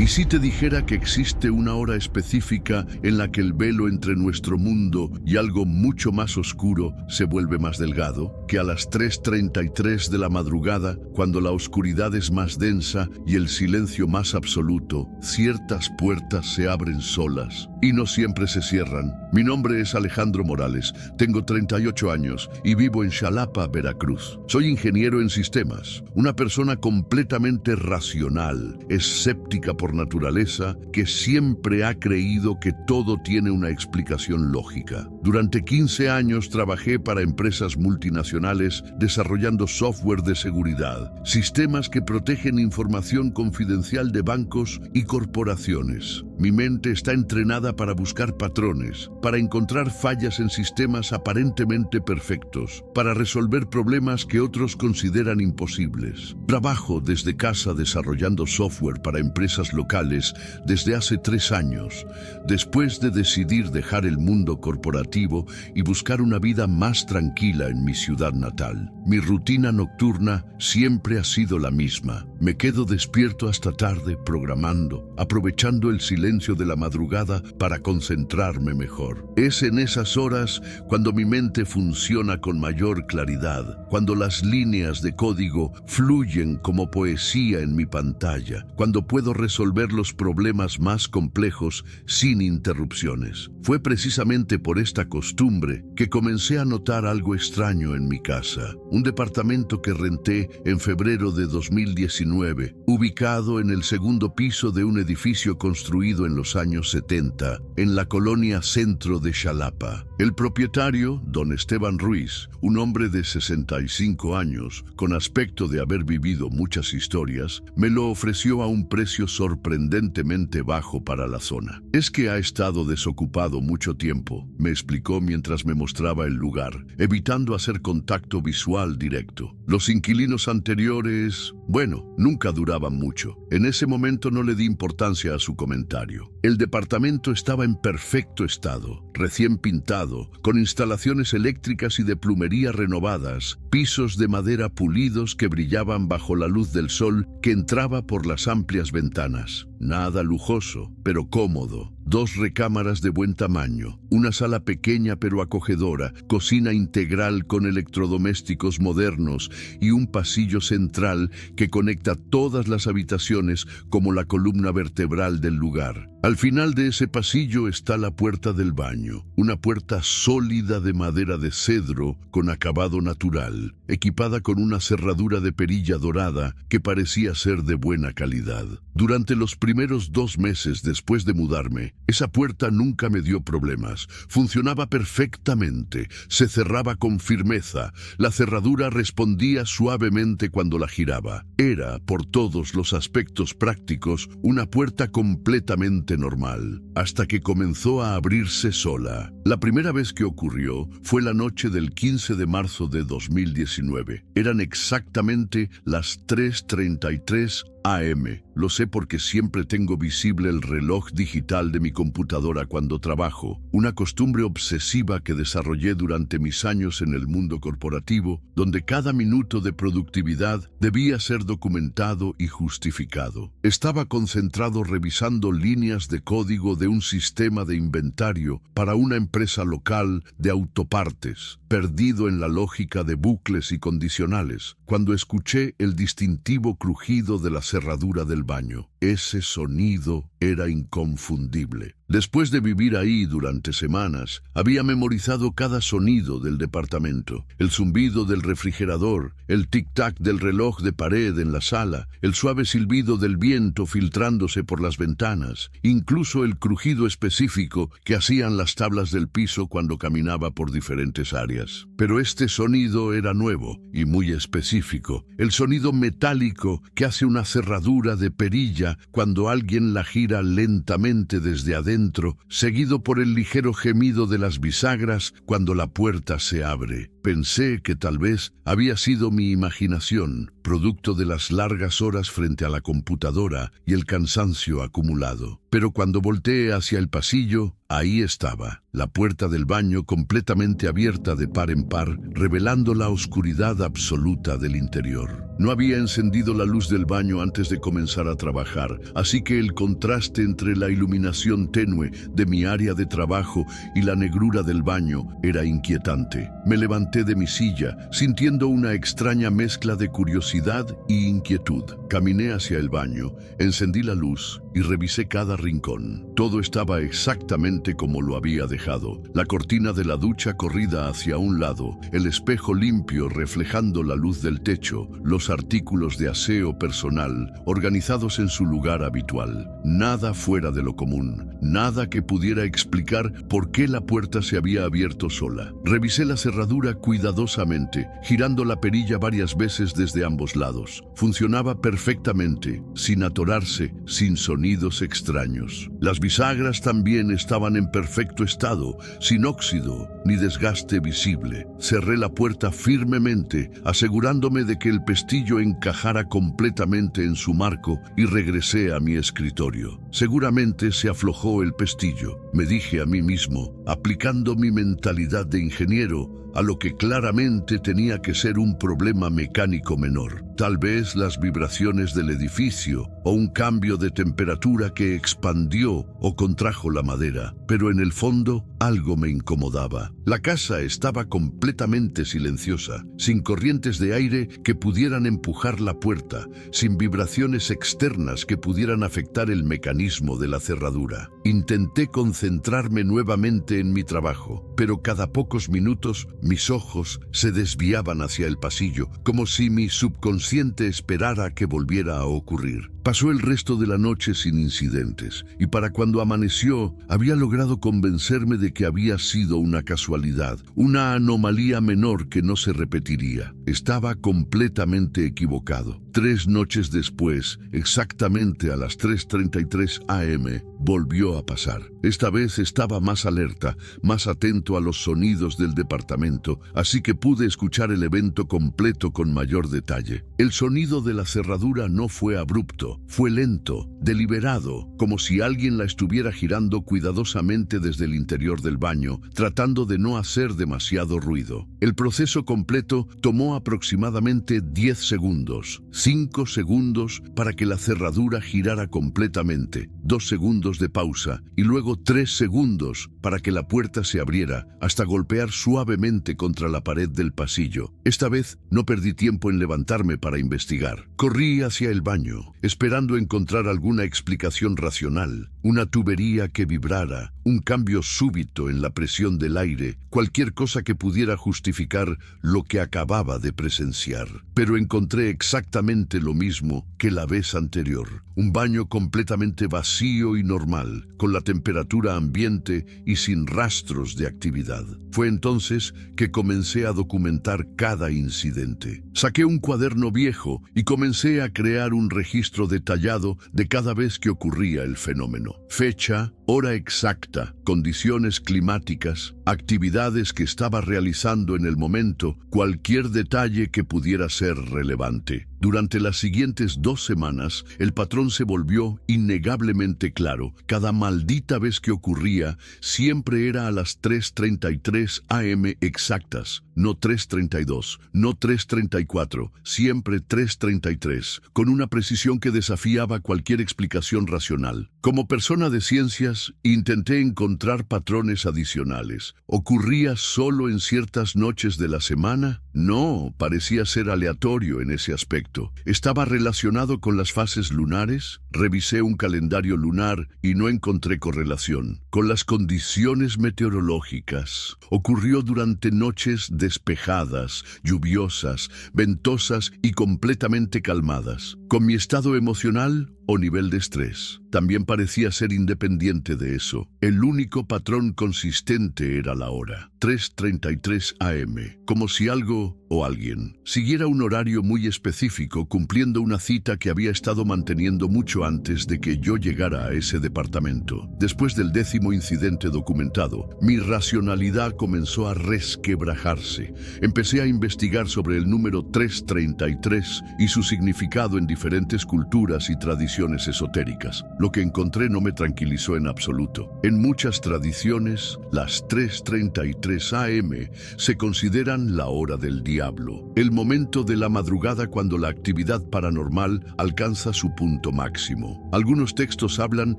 ¿Y si te dijera que existe una hora específica en la que el velo entre nuestro mundo y algo mucho más oscuro se vuelve más delgado? Que a las 3:33 de la madrugada, cuando la oscuridad es más densa y el silencio más absoluto, ciertas puertas se abren solas y no siempre se cierran. Mi nombre es Alejandro Morales, tengo 38 años y vivo en Xalapa, Veracruz. Soy ingeniero en sistemas, una persona completamente racional, escéptica por naturaleza, que siempre ha creído que todo tiene una explicación lógica. Durante 15 años trabajé para empresas multinacionales desarrollando software de seguridad, sistemas que protegen información confidencial de bancos y corporaciones. Mi mente está entrenada para buscar patrones, para encontrar fallas en sistemas aparentemente perfectos, para resolver problemas que otros consideran imposibles. Trabajo desde casa desarrollando software para empresas locales desde hace 3 años, después de decidir dejar el mundo corporativo y buscar una vida más tranquila en mi ciudad natal. Mi rutina nocturna siempre ha sido la misma. Me quedo despierto hasta tarde programando, aprovechando el silencio de la madrugada para concentrarme mejor. Es en esas horas cuando mi mente funciona con mayor claridad, cuando las líneas de código fluyen como poesía en mi pantalla, cuando puedo resolver los problemas más complejos sin interrupciones. Fue precisamente por esta costumbre que comencé a notar algo extraño en mi casa. Un departamento que renté en febrero de 2019, ubicado en el segundo piso de un edificio construido en los años 70, en la colonia centro de Xalapa. El propietario, don Esteban Ruiz, un hombre de 65 años, con aspecto de haber vivido muchas historias, me lo ofreció a un precio sorprendentemente bajo para la zona. Es que ha estado desocupado mucho tiempo, me explicó mientras me mostraba el lugar, evitando hacer contacto visual directo. Los inquilinos anteriores, bueno, nunca duraban mucho. En ese momento no le di importancia a su comentario. El departamento estaba en perfecto estado, recién pintado, con instalaciones eléctricas y de plumería renovadas, pisos de madera pulidos que brillaban bajo la luz del sol que entraba por las amplias ventanas. Nada lujoso, pero cómodo. 2 recámaras de buen tamaño, una sala pequeña pero acogedora, cocina integral con electrodomésticos modernos y un pasillo central que conecta todas las habitaciones como la columna vertebral del lugar. Al final de ese pasillo está la puerta del baño, una puerta sólida de madera de cedro con acabado natural, equipada con una cerradura de perilla dorada que parecía ser de buena calidad. Durante los primeros 2 meses después de mudarme, esa puerta nunca me dio problemas. Funcionaba perfectamente, se cerraba con firmeza, la cerradura respondía suavemente cuando la giraba. Era, por todos los aspectos prácticos, una puerta completamente normal, hasta que comenzó a abrirse sola. La primera vez que ocurrió fue la noche del 15 de marzo de 2019. Eran exactamente las 3:33 AM. Lo sé porque siempre tengo visible el reloj digital de mi computadora cuando trabajo, una costumbre obsesiva que desarrollé durante mis años en el mundo corporativo, donde cada minuto de productividad debía ser documentado y justificado. Estaba concentrado revisando líneas de código de un sistema de inventario para una empresa local de autopartes, perdido en la lógica de bucles y condicionales, cuando escuché el distintivo crujido de la cerradura del baño. Ese sonido era inconfundible. Después de vivir ahí durante semanas, había memorizado cada sonido del departamento. El zumbido del refrigerador, el tic-tac del reloj de pared en la sala, el suave silbido del viento filtrándose por las ventanas, incluso el crujido específico que hacían las tablas del piso cuando caminaba por diferentes áreas. Pero este sonido era nuevo y muy específico. El sonido metálico que hace una cerradura de perilla cuando alguien la gira lentamente desde adentro, seguido por el ligero gemido de las bisagras cuando la puerta se abre. Pensé que tal vez había sido mi imaginación, producto de las largas horas frente a la computadora y el cansancio acumulado. Pero cuando volteé hacia el pasillo, ahí estaba, la puerta del baño completamente abierta de par en par, revelando la oscuridad absoluta del interior. No había encendido la luz del baño antes de comenzar a trabajar, así que el contraste entre la iluminación tenue de mi área de trabajo y la negrura del baño era inquietante. Me levanté de mi silla, sintiendo una extraña mezcla de curiosidad y inquietud. Caminé hacia el baño, encendí la luz y revisé cada rincón. Todo estaba exactamente como lo había dejado. La cortina de la ducha corrida hacia un lado, el espejo limpio reflejando la luz del techo, los artículos de aseo personal organizados en su lugar habitual. Nada fuera de lo común, nada que pudiera explicar por qué la puerta se había abierto sola. Revisé la cerradura cuidadosamente, girando la perilla varias veces desde ambos lados. Funcionaba perfectamente, sin atorarse, sin sonidos extraños. Las bisagras también estaban en perfecto estado, sin óxido ni desgaste visible. Cerré la puerta firmemente, asegurándome de que el pestillo encajara completamente en su marco, y regresé a mi escritorio. Seguramente se aflojó el pestillo, me dije a mí mismo, aplicando mi mentalidad de ingeniero a lo que claramente tenía que ser un problema mecánico menor. Tal vez las vibraciones del edificio o un cambio de temperatura que expandió o contrajo la madera, pero en el fondo algo me incomodaba. La casa estaba completamente silenciosa, sin corrientes de aire que pudieran empujar la puerta, sin vibraciones externas que pudieran afectar el mecanismo de la cerradura. Intenté concentrarme nuevamente en mi trabajo, pero cada pocos minutos mis ojos se desviaban hacia el pasillo, como si mi subconsciente esperara que volviera a ocurrir. Pasó el resto de la noche sin incidentes, y para cuando amaneció, había logrado convencerme de que había sido una casualidad, una anomalía menor que no se repetiría. Estaba completamente equivocado. 3 noches después, exactamente a las 3:33 am, volvió a pasar. Esta vez estaba más alerta, más atento a los sonidos del departamento, así que pude escuchar el evento completo con mayor detalle. El sonido de la cerradura no fue abrupto, fue lento, deliberado, como si alguien la estuviera girando cuidadosamente desde el interior del baño, tratando de no hacer demasiado ruido. El proceso completo tomó aproximadamente 10 segundos, 5 segundos para que la cerradura girara completamente, 2 segundos de pausa y luego 3 segundos para que la puerta se abriera hasta golpear suavemente contra la pared del pasillo. Esta vez no perdí tiempo en levantarme para investigar. Corrí hacia el baño, esperando encontrar alguna explicación racional, una tubería que vibrara, un cambio súbito en la presión del aire, cualquier cosa que pudiera justificar lo que acababa de presenciar. Pero encontré exactamente lo mismo que la vez anterior, un baño completamente vacío y normal, con la temperatura ambiente y sin rastros de actividad. Fue entonces que comencé a documentar cada incidente. Saqué un cuaderno viejo y comencé a crear un registro detallado de cada vez que ocurría el fenómeno. Fecha, hora exacta, condiciones climáticas, actividades que estaba realizando en el momento, cualquier detalle que pudiera ser relevante. Durante las siguientes 2 semanas, el patrón se volvió innegablemente claro. Cada maldita vez que ocurría, siempre era a las 3:33 am exactas, no 3:32, no 3:34, siempre 3:33, con una precisión que desafiaba cualquier explicación racional. Como persona de ciencias, intenté encontrar patrones adicionales. ¿Ocurría solo en ciertas noches de la semana? No, parecía ser aleatorio en ese aspecto. ¿Estaba relacionado con las fases lunares? Revisé un calendario lunar y no encontré correlación. Con las condiciones meteorológicas. Ocurrió durante noches despejadas, lluviosas, ventosas y completamente calmadas. Con mi estado emocional o nivel de estrés. También parecía ser independiente de eso. El único patrón consistente era la hora, 3:33 am, como si algo algo o alguien siguiera un horario muy específico, cumpliendo una cita que había estado manteniendo mucho antes de que yo llegara a ese departamento. Después del 10º incidente documentado, mi racionalidad comenzó a resquebrajarse. Empecé a investigar sobre el número 333 y su significado en diferentes culturas y tradiciones esotéricas. Lo que encontré no me tranquilizó en absoluto. En muchas tradiciones, las 3:33 AM se consideran la hora del diablo, el momento de la madrugada cuando la actividad paranormal alcanza su punto máximo. Algunos textos hablan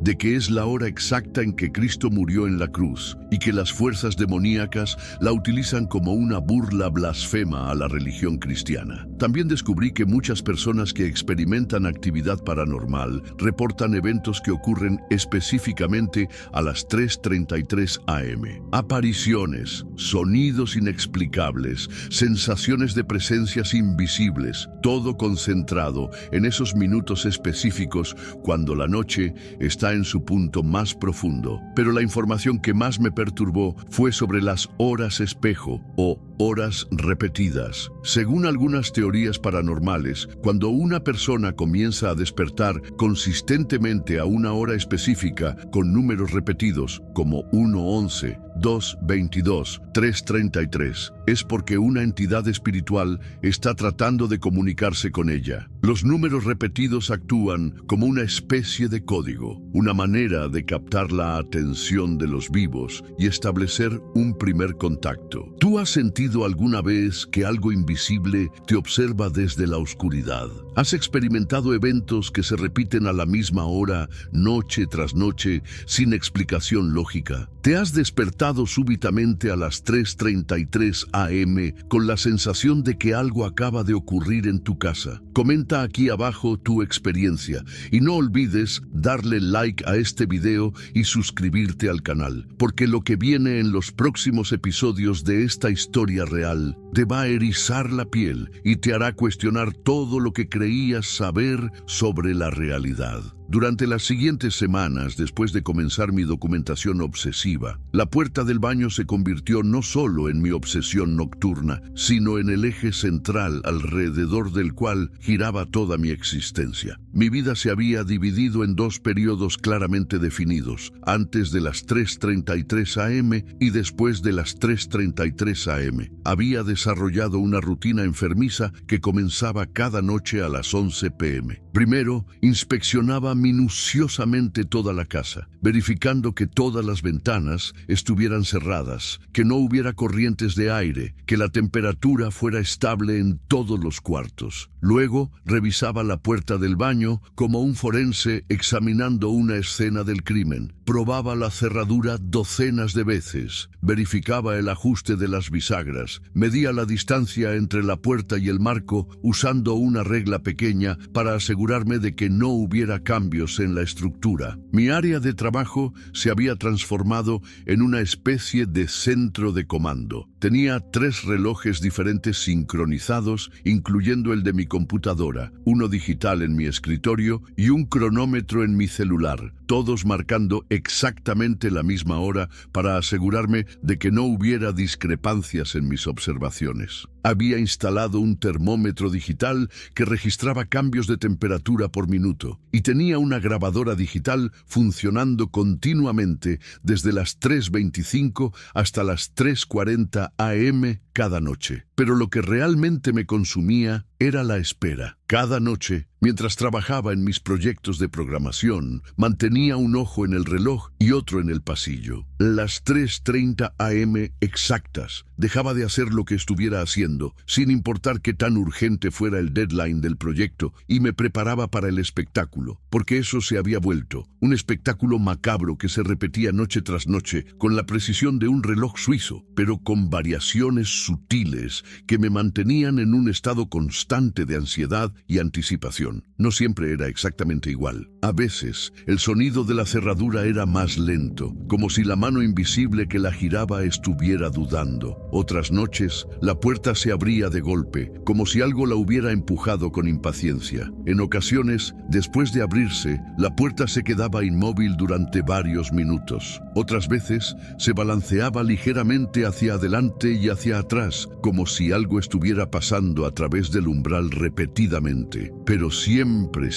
de que es la hora exacta en que Cristo murió en la cruz y que las fuerzas demoníacas la utilizan como una burla blasfema a la religión cristiana. También descubrí que muchas personas que experimentan actividad paranormal reportan eventos que ocurren específicamente a las 3:33 AM. Apariciones, sonidos inexplicables, sensaciones de presencias invisibles, todo concentrado en esos minutos específicos cuando la noche está en su punto más profundo. Pero la información que más me perturbó fue sobre las horas espejo o horas repetidas. Según algunas teorías paranormales, cuando una persona comienza a despertar consistentemente a una hora específica con números repetidos como 1:11, 2:22, 3:33, es porque una entidad espiritual está tratando de comunicarse con ella. Los números repetidos actúan como una especie de código, una manera de captar la atención de los vivos y establecer un primer contacto. ¿Tú has sentido alguna vez que algo invisible te observa desde la oscuridad? ¿Has experimentado eventos que se repiten a la misma hora, noche tras noche, sin explicación lógica? ¿Te has despertado súbitamente a las 3:33 AM con la sensación de que algo acaba de ocurrir en tu casa? Comenta aquí abajo tu experiencia y no olvides darle like a este video y suscribirte al canal, porque lo que viene en los próximos episodios de esta historia real te va a erizar la piel y te hará cuestionar todo lo que creías saber sobre la realidad. Durante las siguientes semanas, después de comenzar mi documentación obsesiva, la puerta del baño se convirtió no solo en mi obsesión nocturna, sino en el eje central alrededor del cual giraba toda mi existencia. Mi vida se había dividido en dos periodos claramente definidos, antes de las 3:33 AM y después de las 3:33 AM. Había desarrollado una rutina enfermiza que comenzaba cada noche a las 11 PM. Primero, inspeccionaba minuciosamente toda la casa, verificando que todas las ventanas estuvieran cerradas, que no hubiera corrientes de aire, que la temperatura fuera estable en todos los cuartos. Luego, revisaba la puerta del baño como un forense examinando una escena del crimen. Probaba la cerradura docenas de veces, verificaba el ajuste de las bisagras, medía la distancia entre la puerta y el marco usando una regla pequeña para asegurarme de que no hubiera cambios en la estructura. Mi área de trabajo se había transformado en una especie de centro de comando. Tenía 3 relojes diferentes sincronizados, incluyendo el de mi computadora, uno digital en mi escritorio y un cronómetro en mi celular, todos marcando exactamente la misma hora para asegurarme de que no hubiera discrepancias en mis observaciones. Había instalado un termómetro digital que registraba cambios de temperatura por minuto y tenía una grabadora digital funcionando continuamente desde las 3:25 hasta las 3:40 AM cada noche. Pero lo que realmente me consumía era la espera. Cada noche, mientras trabajaba en mis proyectos de programación, mantenía un ojo en el reloj y otro en el pasillo. Las 3:30 AM exactas. Dejaba de hacer lo que estuviera haciendo, sin importar qué tan urgente fuera el deadline del proyecto, y me preparaba para el espectáculo, porque eso se había vuelto un espectáculo macabro que se repetía noche tras noche, con la precisión de un reloj suizo, pero con variaciones sutiles que me mantenían en un estado constante de ansiedad y anticipación. No siempre era exactamente igual. A veces, el sonido de la cerradura era más lento, como si la mano invisible que la giraba estuviera dudando. Otras noches, la puerta se abría de golpe, como si algo la hubiera empujado con impaciencia. En ocasiones, después de abrirse, la puerta se quedaba inmóvil durante varios minutos. Otras veces, se balanceaba ligeramente hacia adelante y hacia atrás, como si algo estuviera pasando a través del umbral repetidamente. Pero siempre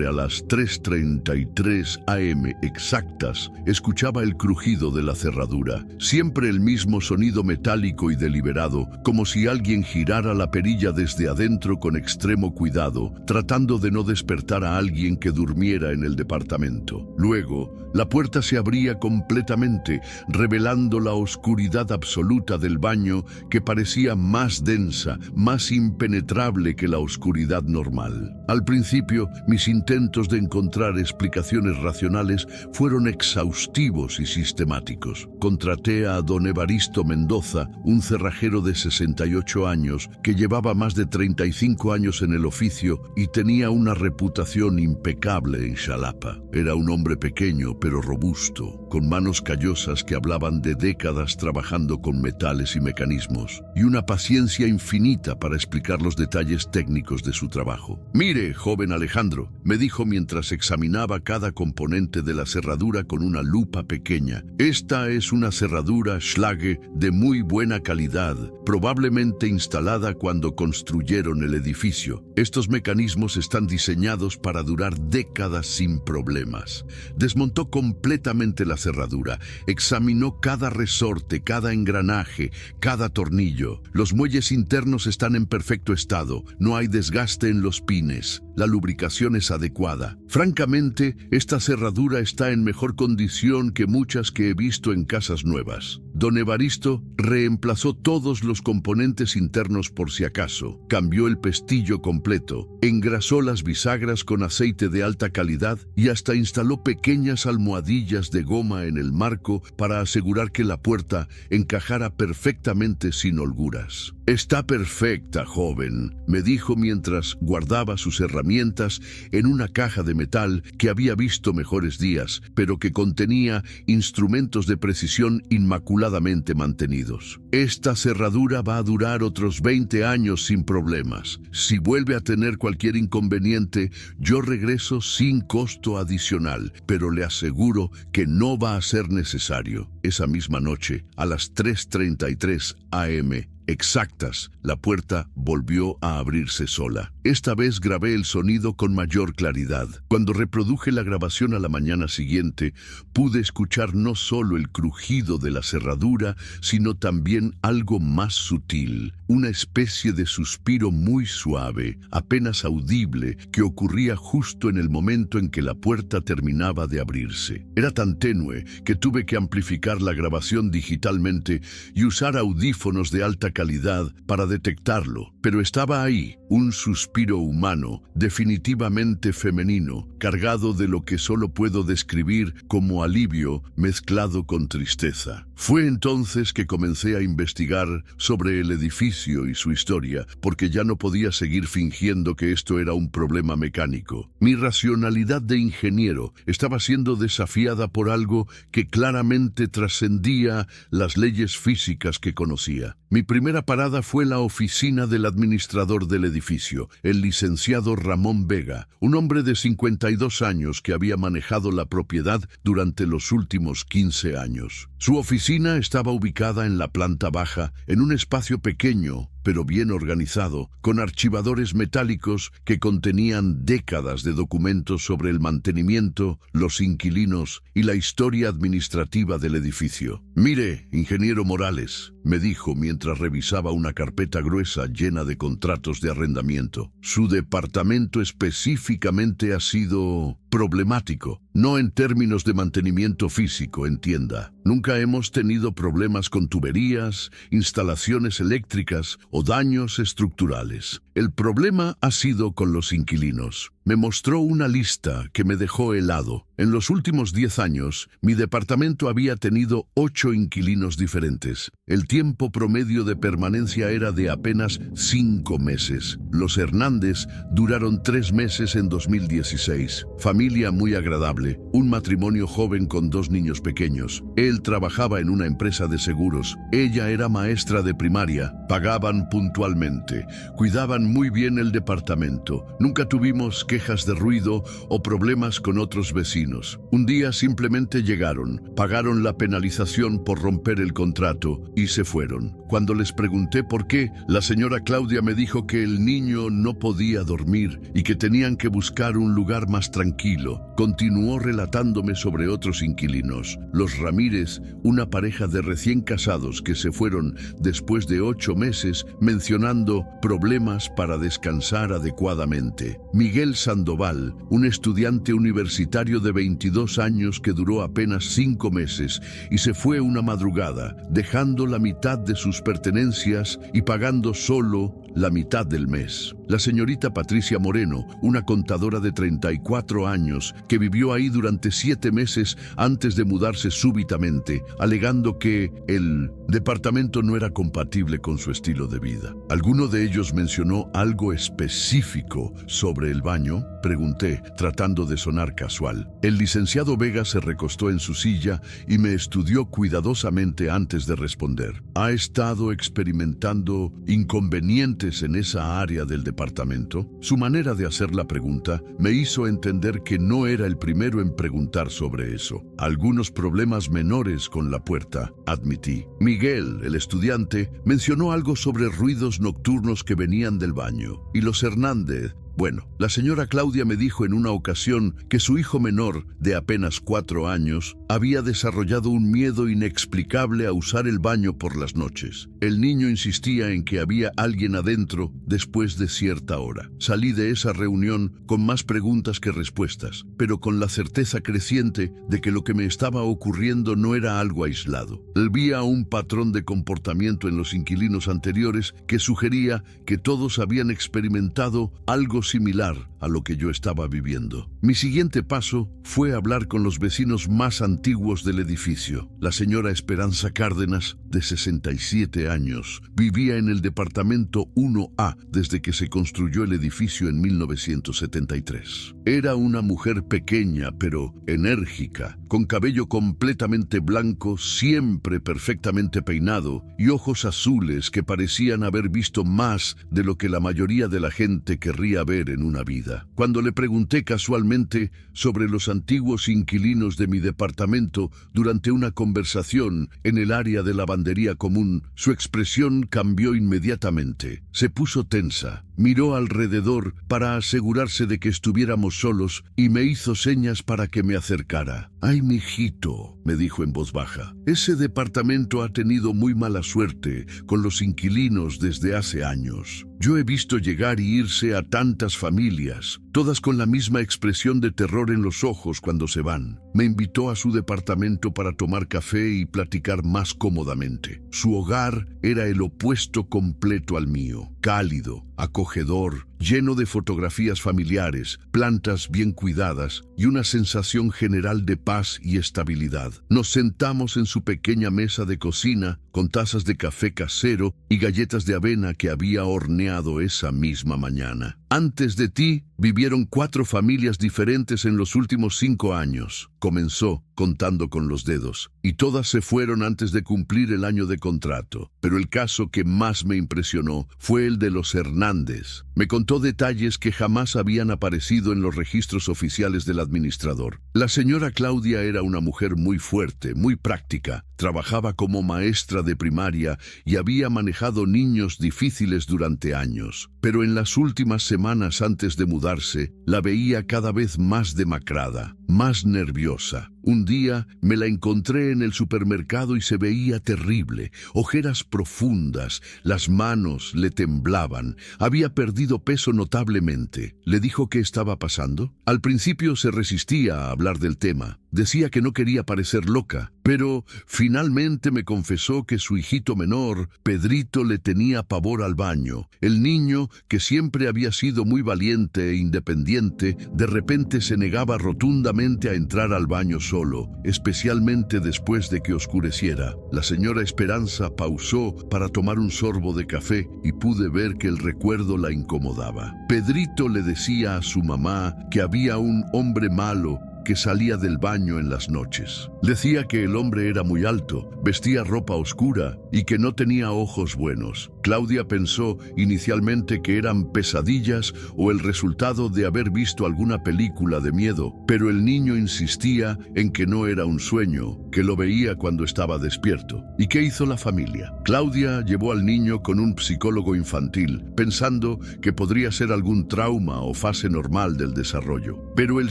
a las 3:33 AM exactas, escuchaba el crujido de la cerradura. Siempre el mismo sonido metálico y deliberado, como si alguien girara la perilla desde adentro con extremo cuidado, tratando de no despertar a alguien que durmiera en el departamento. Luego, la puerta se abría completamente, revelando la oscuridad absoluta del baño que parecía más densa, más impenetrable que la oscuridad normal. Al principio, mis intentos de encontrar explicaciones racionales fueron exhaustivos y sistemáticos. Contraté a don Evaristo Mendoza, un cerrajero de 68 años que llevaba más de 35 años en el oficio y tenía una reputación impecable en Xalapa. Era un hombre pequeño pero robusto, con manos callosas que hablaban de décadas trabajando con metales y mecanismos, y una paciencia infinita para explicar los detalles técnicos de su trabajo. «Mire, joven Alejandro», me dijo mientras examinaba cada componente de la cerradura con una lupa pequeña. «Esta es una cerradura Schlage de muy buena calidad, probablemente instalada cuando construyeron el edificio. Estos mecanismos están diseñados para durar décadas sin problemas». Desmontó completamente la cerradura, examinó cada resorte, cada engranaje, cada tornillo. Los muelles internos están en perfecto estado, no hay desgaste en los pines, la lubricación es adecuada. Francamente, esta cerradura está en mejor condición que muchas que he visto en casas nuevas. Don Evaristo reemplazó todos los componentes internos por si acaso, cambió el pestillo completo, engrasó las bisagras con aceite de alta calidad y hasta instaló pequeñas almohadillas de goma en el marco para asegurar que la puerta encajara perfectamente sin holguras. «Está perfecta, joven», me dijo mientras guardaba sus herramientas en una caja de metal que había visto mejores días, pero que contenía instrumentos de precisión inmaculadamente mantenidos. «Esta cerradura va a durar otros 20 años sin problemas. Si vuelve a tener cualquier inconveniente, yo regreso sin costo adicional, pero le aseguro que no va a ser necesario». Esa misma noche, a las 3:33 AM, exactas, la puerta volvió a abrirse sola. Esta vez grabé el sonido con mayor claridad. Cuando reproduje la grabación a la mañana siguiente, pude escuchar no solo el crujido de la cerradura, sino también algo más sutil, una especie de suspiro muy suave, apenas audible, que ocurría justo en el momento en que la puerta terminaba de abrirse. Era tan tenue que tuve que amplificar la grabación digitalmente y usar audífonos de alta calidad para detectarlo, pero estaba ahí, un suspiro humano, definitivamente femenino, cargado de lo que solo puedo describir como alivio mezclado con tristeza. Fue entonces que comencé a investigar sobre el edificio y su historia, porque ya no podía seguir fingiendo que esto era un problema mecánico. Mi racionalidad de ingeniero estaba siendo desafiada por algo que claramente trascendía las leyes físicas que conocía. Mi primera parada fue la oficina del administrador del edificio, el licenciado Ramón Vega, un hombre de 52 años que había manejado la propiedad durante los últimos 15 años. Su oficina estaba ubicada en la planta baja, en un espacio pequeño, pero bien organizado, con archivadores metálicos que contenían décadas de documentos sobre el mantenimiento, los inquilinos y la historia administrativa del edificio. «Mire, ingeniero Morales», me dijo mientras revisaba una carpeta gruesa llena de contratos de arrendamiento. «Su departamento específicamente ha sido problemático, no en términos de mantenimiento físico, entienda. Nunca hemos tenido problemas con tuberías, instalaciones eléctricas o daños estructurales. El problema ha sido con los inquilinos. Me mostró una lista que me dejó helado. En los últimos 10 años, mi departamento había tenido 8 inquilinos diferentes. El tiempo promedio de permanencia era de apenas 5 meses. Los Hernández duraron 3 meses en 2016. Familia muy agradable, un matrimonio joven con 2 niños pequeños. Él trabajaba en una empresa de seguros. Ella era maestra de primaria. Pagaban puntualmente. Cuidaban muy bien el departamento. Nunca tuvimos quejas de ruido o problemas con otros vecinos. Un día simplemente llegaron, pagaron la penalización por romper el contrato y se fueron. Cuando les pregunté por qué, la señora Claudia me dijo que el niño no podía dormir y que tenían que buscar un lugar más tranquilo. Continuó relatándome sobre otros inquilinos. Los Ramírez, una pareja de recién casados que se fueron después de 8 meses, mencionando problemas para descansar adecuadamente. Miguel Sandoval, un estudiante universitario de 22 años que duró apenas 5 meses y se fue una madrugada, dejando la mitad de sus pertenencias y pagando solo la mitad del mes. La señorita Patricia Moreno, una contadora de 34 años, que vivió ahí durante 7 meses antes de mudarse súbitamente, alegando que el departamento no era compatible con su estilo de vida. ¿Alguno de ellos mencionó algo específico sobre el baño? Pregunté, tratando de sonar casual. El licenciado Vega se recostó en su silla y me estudió cuidadosamente antes de responder. ¿Ha estado experimentando inconvenientes en esa área del departamento? Su manera de hacer la pregunta me hizo entender que no era el primero en preguntar sobre eso. Algunos problemas menores con la puerta, admití. Miguel, el estudiante, mencionó algo sobre ruidos nocturnos que venían del baño. Y los Hernández, bueno, la señora Claudia me dijo en una ocasión que su hijo menor, de apenas 4 años, había desarrollado un miedo inexplicable a usar el baño por las noches. El niño insistía en que había alguien adentro después de cierta hora. Salí de esa reunión con más preguntas que respuestas, pero con la certeza creciente de que lo que me estaba ocurriendo no era algo aislado. Había un patrón de comportamiento en los inquilinos anteriores que sugería que todos habían experimentado algo similar a lo que yo estaba viviendo. Mi siguiente paso fue hablar con los vecinos más antiguos del edificio. La señora Esperanza Cárdenas, de 67 años, vivía en el departamento 1A desde que se construyó el edificio en 1973. Era una mujer pequeña pero enérgica, con cabello completamente blanco, siempre perfectamente peinado, y ojos azules que parecían haber visto más de lo que la mayoría de la gente querría ver en una vida. Cuando le pregunté casualmente sobre los antiguos inquilinos de mi departamento durante una conversación en el área de lavandería común, su expresión cambió inmediatamente. Se puso tensa, miró alrededor para asegurarse de que estuviéramos solos y me hizo señas para que me acercara. «Ay, mijito», me dijo en voz baja, «ese departamento ha tenido muy mala suerte con los inquilinos desde hace años. Yo he visto llegar y irse a tantas familias, todas con la misma expresión de terror en los ojos cuando se van». Me invitó a su departamento para tomar café y platicar más cómodamente. Su hogar era el opuesto completo al mío, cálido, acogedor, lleno de fotografías familiares, plantas bien cuidadas y una sensación general de paz y estabilidad. Nos sentamos en su pequeña mesa de cocina con tazas de café casero y galletas de avena que había horneado esa misma mañana. «Antes de ti, vivieron 4 familias diferentes en los últimos 5 años», comenzó, contando con los dedos, «y todas se fueron antes de cumplir el año de contrato. Pero el caso que más me impresionó fue el de los Hernández». Me contó detalles que jamás habían aparecido en los registros oficiales del administrador. La señora Claudia era una mujer muy fuerte, muy práctica. Trabajaba como maestra de primaria y había manejado niños difíciles durante años. Pero en las últimas semanas antes de mudarse, la veía cada vez más demacrada, más nerviosa. Un día me la encontré en el supermercado y se veía terrible, ojeras profundas, las manos le temblaban, había perdido peso notablemente. ¿Le dijo qué estaba pasando? Al principio se resistía a hablar del tema. Decía que no quería parecer loca, pero finalmente me confesó que su hijito menor, Pedrito, le tenía pavor al baño. El niño, que siempre había sido muy valiente e independiente, de repente se negaba rotundamente a entrar al baño solo, especialmente después de que oscureciera. La señora Esperanza pausó para tomar un sorbo de café y pude ver que el recuerdo la incomodaba. Pedrito le decía a su mamá que había un hombre malo que salía del baño en las noches. Decía que el hombre era muy alto, vestía ropa oscura y que no tenía ojos buenos. Claudia pensó inicialmente que eran pesadillas o el resultado de haber visto alguna película de miedo, pero el niño insistía en que no era un sueño, que lo veía cuando estaba despierto. ¿Y qué hizo la familia? Claudia llevó al niño con un psicólogo infantil, pensando que podría ser algún trauma o fase normal del desarrollo. Pero el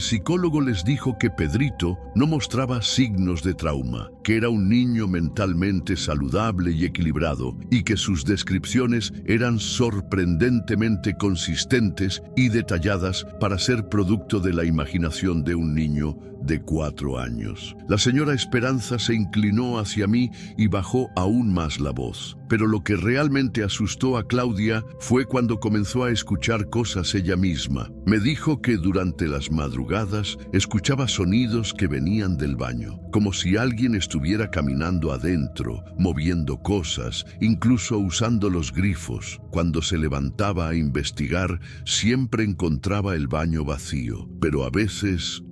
psicólogo les dijo que Pedrito no mostraba signos de trauma, que era un niño mentalmente saludable y equilibrado, y que sus descripciones eran sorprendentemente consistentes y detalladas para ser producto de la imaginación de un niño de 4 años. La señora Esperanza se inclinó hacia mí y bajó aún más la voz. Pero lo que realmente asustó a Claudia fue cuando comenzó a escuchar cosas ella misma. Me dijo que durante las madrugadas escuchaba sonidos que venían del baño, como si alguien estuviera caminando adentro, moviendo cosas, incluso usando los grifos. Cuando se levantaba a investigar, siempre encontraba el baño vacío. Pero a veces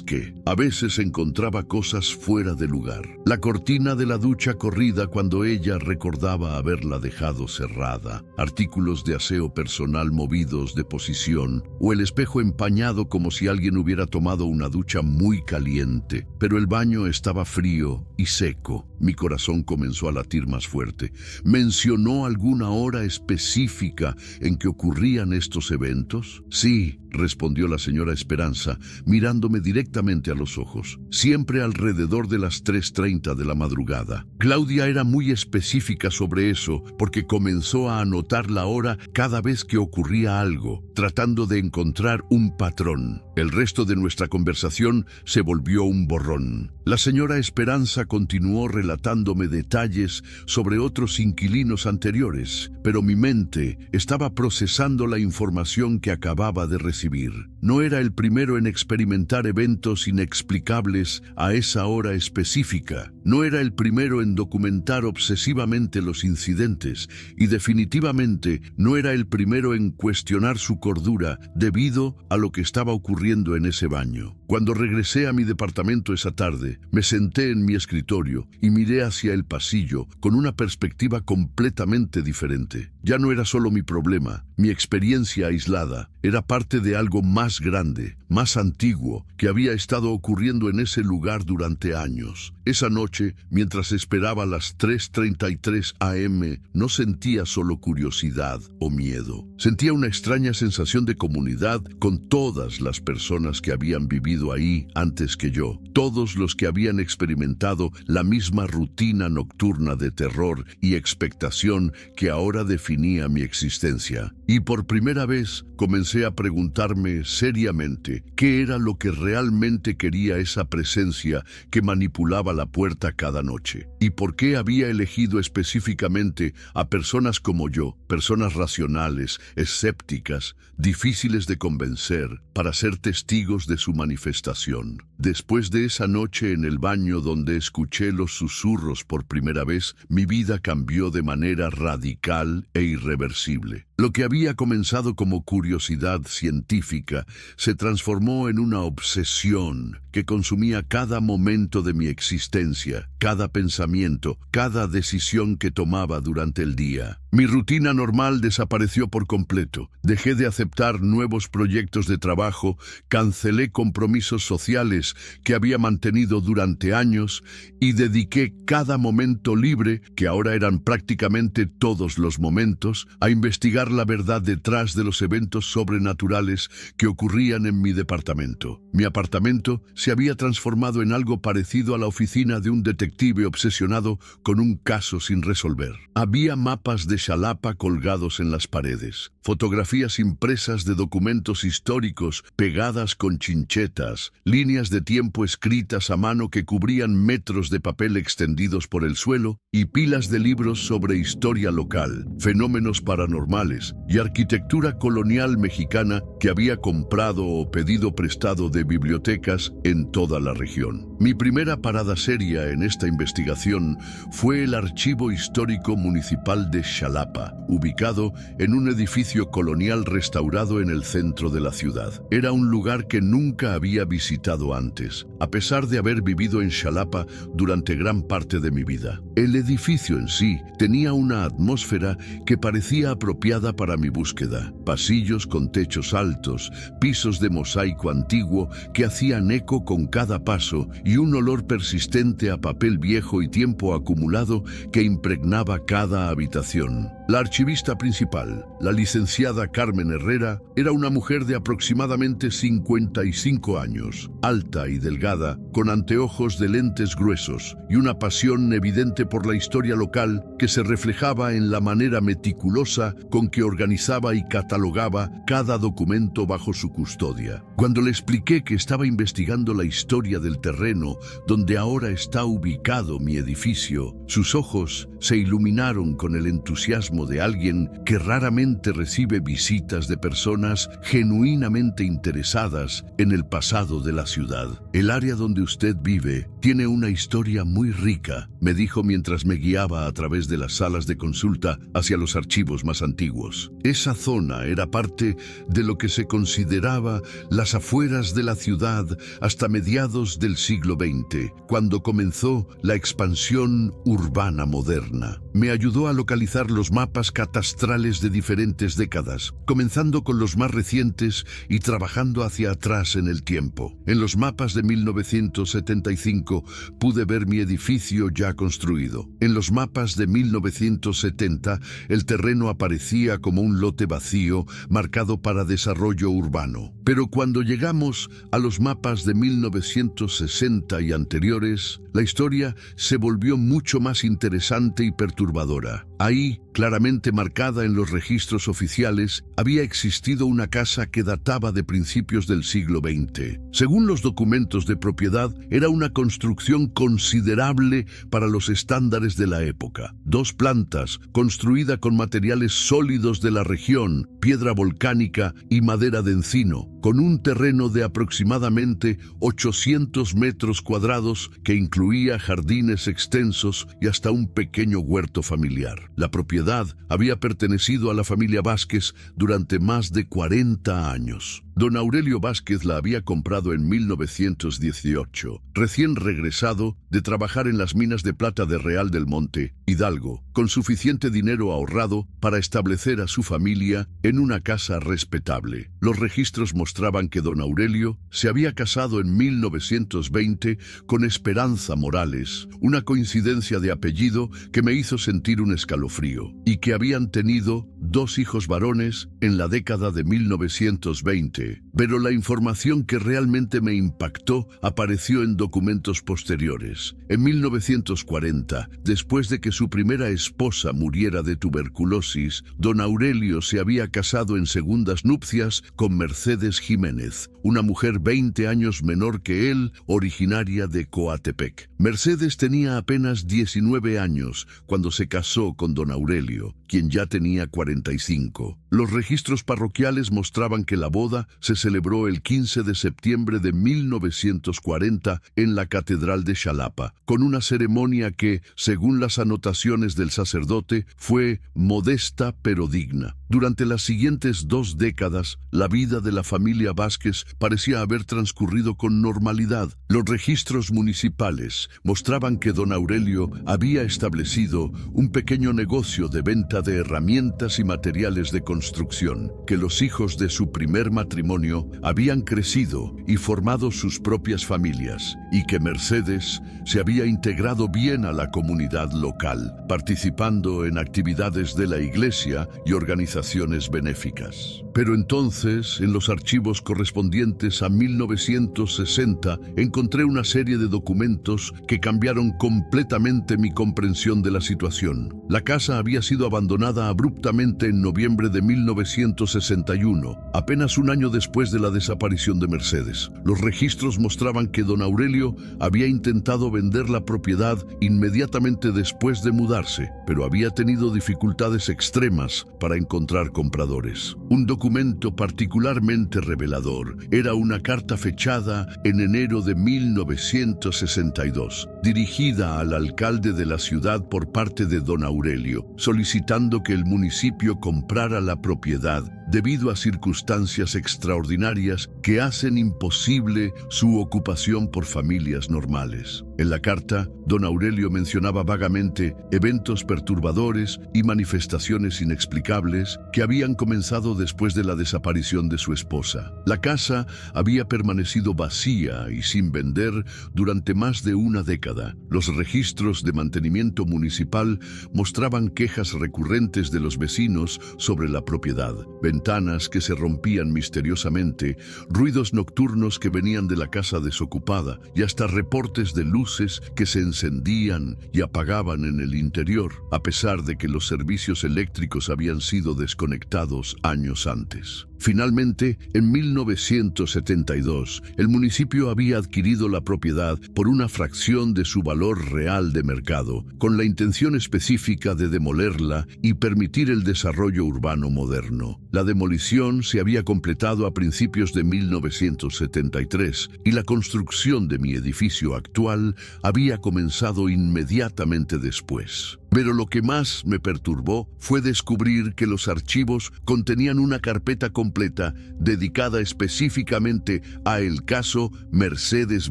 ¿qué? A veces encontraba cosas fuera de lugar. La cortina de la ducha corrida cuando ella recordaba haberla dejado cerrada, artículos de aseo personal movidos de posición, o el espejo empañado como si alguien hubiera tomado una ducha muy caliente. Pero el baño estaba frío y seco. Mi corazón comenzó a latir más fuerte. ¿Mencionó alguna hora específica en que ocurrían estos eventos? Sí, respondió la señora Esperanza, mirándome directamente a los ojos. Siempre alrededor de las 3:30 de la madrugada. Claudia era muy específica sobre eso porque comenzó a anotar la hora cada vez que ocurría algo, tratando de encontrar un patrón. El resto de nuestra conversación se volvió un borrón. La señora Esperanza continuó relatándome detalles sobre otros inquilinos anteriores, pero mi mente estaba procesando la información que acababa de recibir. No era el primero en experimentar eventos inexplicables a esa hora específica. No era el primero en documentar obsesivamente los incidentes y definitivamente no era el primero en cuestionar su cordura debido a lo que estaba ocurriendo en ese baño. Cuando regresé a mi departamento esa tarde, me senté en mi escritorio y miré hacia el pasillo con una perspectiva completamente diferente. Ya no era solo mi problema, mi experiencia aislada, era parte de algo más grande, más antiguo, que había estado ocurriendo en ese lugar durante años. Esa noche, mientras esperaba las 3:33 a.m., no sentía solo curiosidad o miedo. Sentía una extraña sensación de comunidad con todas las personas que habían vivido ahí antes que yo, todos los que habían experimentado la misma rutina nocturna de terror y expectación que ahora definía mi existencia. Y por primera vez comencé a preguntarme seriamente qué era lo que realmente quería esa presencia que manipulaba la puerta cada noche, y por qué había elegido específicamente a personas como yo, personas racionales, escépticas, difíciles de convencer, para ser testigos de su manifestación. Después de esa noche en el baño donde escuché los susurros por primera vez, mi vida cambió de manera radical e irreversible. Lo que había comenzado como curiosidad científica se transformó en una obsesión que consumía cada momento de mi existencia, cada pensamiento, cada decisión que tomaba durante el día. Mi rutina normal desapareció por completo. Dejé de aceptar nuevos proyectos de trabajo, cancelé compromisos sociales que había mantenido durante años y dediqué cada momento libre, que ahora eran prácticamente todos los momentos, a investigar la verdad detrás de los eventos sobrenaturales que ocurrían en mi departamento. Mi apartamento se había transformado en algo parecido a la oficina de un detective detective obsesionado con un caso sin resolver. Había mapas de Xalapa colgados en las paredes, fotografías impresas de documentos históricos pegadas con chinchetas, líneas de tiempo escritas a mano que cubrían metros de papel extendidos por el suelo y pilas de libros sobre historia local, fenómenos paranormales y arquitectura colonial mexicana que había comprado o pedido prestado de bibliotecas en toda la región. Mi primera parada seria en esta investigación fue el Archivo Histórico Municipal de Xalapa, ubicado en un edificio colonial restaurado en el centro de la ciudad. Era un lugar que nunca había visitado antes, a pesar de haber vivido en Xalapa durante gran parte de mi vida. El edificio en sí tenía una atmósfera que parecía apropiada para mi búsqueda. Pasillos con techos altos, pisos de mosaico antiguo que hacían eco con cada paso y un olor persistente a papel viejo y tiempo acumulado que impregnaba cada habitación. La archivista principal, la licenciada Carmen Herrera, era una mujer de aproximadamente 55 años, alta y delgada, con anteojos de lentes gruesos y una pasión evidente por la historia local que se reflejaba en la manera meticulosa con que organizaba y catalogaba cada documento bajo su custodia. Cuando le expliqué que estaba investigando la historia del terreno donde ahora está ubicado mi edificio, sus ojos se iluminaron con el entusiasmo de alguien que raramente recibe visitas de personas genuinamente interesadas en el pasado de la ciudad. El área donde usted vive tiene una historia muy rica, me dijo mientras me guiaba a través de las salas de consulta hacia los archivos más antiguos. Esa zona era parte de lo que se consideraba las afueras de la ciudad hasta mediados del siglo XX, cuando comenzó la expansión urbana moderna. Me ayudó a localizar los mapas catastrales de diferentes décadas, comenzando con los más recientes y trabajando hacia atrás en el tiempo. En los mapas de 1975 pude ver mi edificio ya construido. En los mapas de 1970 el terreno aparecía como un lote vacío marcado para desarrollo urbano. Pero cuando llegamos a los mapas de 1960 y anteriores, la historia se volvió mucho más interesante y perturbadora. Ahí, claramente marcada en los registros oficiales, había existido una casa que databa de principios del siglo XX. Según los documentos de propiedad, era una construcción considerable para los estándares de la época. 2 plantas, construida con materiales sólidos de la región, piedra volcánica y madera de encino, con un terreno de aproximadamente 800 metros cuadrados que incluía jardines extensos y hasta un pequeño huerto familiar. La propiedad había pertenecido a la familia Vázquez durante más de 40 años. Don Aurelio Vázquez la había comprado en 1918, recién regresado de trabajar en las minas de plata de Real del Monte, Hidalgo, con suficiente dinero ahorrado para establecer a su familia en una casa respetable. Los registros mostraban que don Aurelio se había casado en 1920 con Esperanza Morales, una coincidencia de apellido que me hizo sentir un escalofrío, y que habían tenido 2 hijos varones en la década de 1920. Pero la información que realmente me impactó apareció en documentos posteriores. En 1940, después de que su primera esposa muriera de tuberculosis, don Aurelio se había casado en segundas nupcias con Mercedes Jiménez, una mujer 20 años menor que él, originaria de Coatepec. Mercedes tenía apenas 19 años cuando se casó con don Aurelio, quien ya tenía 45. Los registros parroquiales mostraban que la boda se celebró el 15 de septiembre de 1940 en la Catedral de Xalapa, con una ceremonia que, según las anotaciones del sacerdote, fue modesta pero digna. Durante las siguientes 2 décadas, la vida de la familia Vázquez parecía haber transcurrido con normalidad. Los registros municipales mostraban que don Aurelio había establecido un pequeño negocio de venta de herramientas y materiales de construcción. conclusión que los hijos de su primer matrimonio habían crecido y formado sus propias familias y que Mercedes se había integrado bien a la comunidad local, participando en actividades de la iglesia y organizaciones benéficas. Pero entonces, en los archivos correspondientes a 1960, encontré una serie de documentos que cambiaron completamente mi comprensión de la situación. La casa había sido abandonada abruptamente en noviembre de 1961, apenas un año después de la desaparición de Mercedes. Los registros mostraban que don Aurelio había intentado vender la propiedad inmediatamente después de mudarse, pero había tenido dificultades extremas para encontrar compradores. Un documento particularmente revelador era una carta fechada en enero de 1962, dirigida al alcalde de la ciudad por parte de don Aurelio, solicitando que el municipio comprara la propiedad debido a circunstancias extraordinarias que hacen imposible su ocupación por familias normales. En la carta, don Aurelio mencionaba vagamente eventos perturbadores y manifestaciones inexplicables que habían comenzado después de la desaparición de su esposa. La casa había permanecido vacía y sin vender durante más de una década. Los registros de mantenimiento municipal mostraban quejas recurrentes de los vecinos sobre la propiedad, ventanas que se rompían misteriosamente, ruidos nocturnos que venían de la casa desocupada y hasta reportes de luces que se encendían y apagaban en el interior, a pesar de que los servicios eléctricos habían sido desconectados años antes. Finalmente, en 1972, el municipio había adquirido la propiedad por una fracción de su valor real de mercado, con la intención específica de demolerla y permitir el desarrollo urbano moderno. La demolición se había completado a principios de 1973 y la construcción de mi edificio actual había comenzado inmediatamente después. Pero lo que más me perturbó fue descubrir que los archivos contenían una carpeta completa dedicada específicamente a el caso Mercedes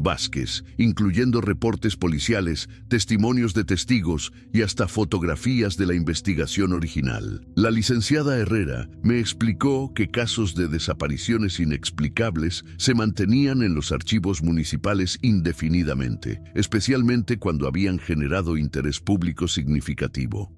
Vázquez, incluyendo reportes policiales, testimonios de testigos y hasta fotografías de la investigación original. La licenciada Herrera me explicó que casos de desapariciones inexplicables se mantenían en los archivos municipales indefinidamente, especialmente cuando habían generado interés público significativo.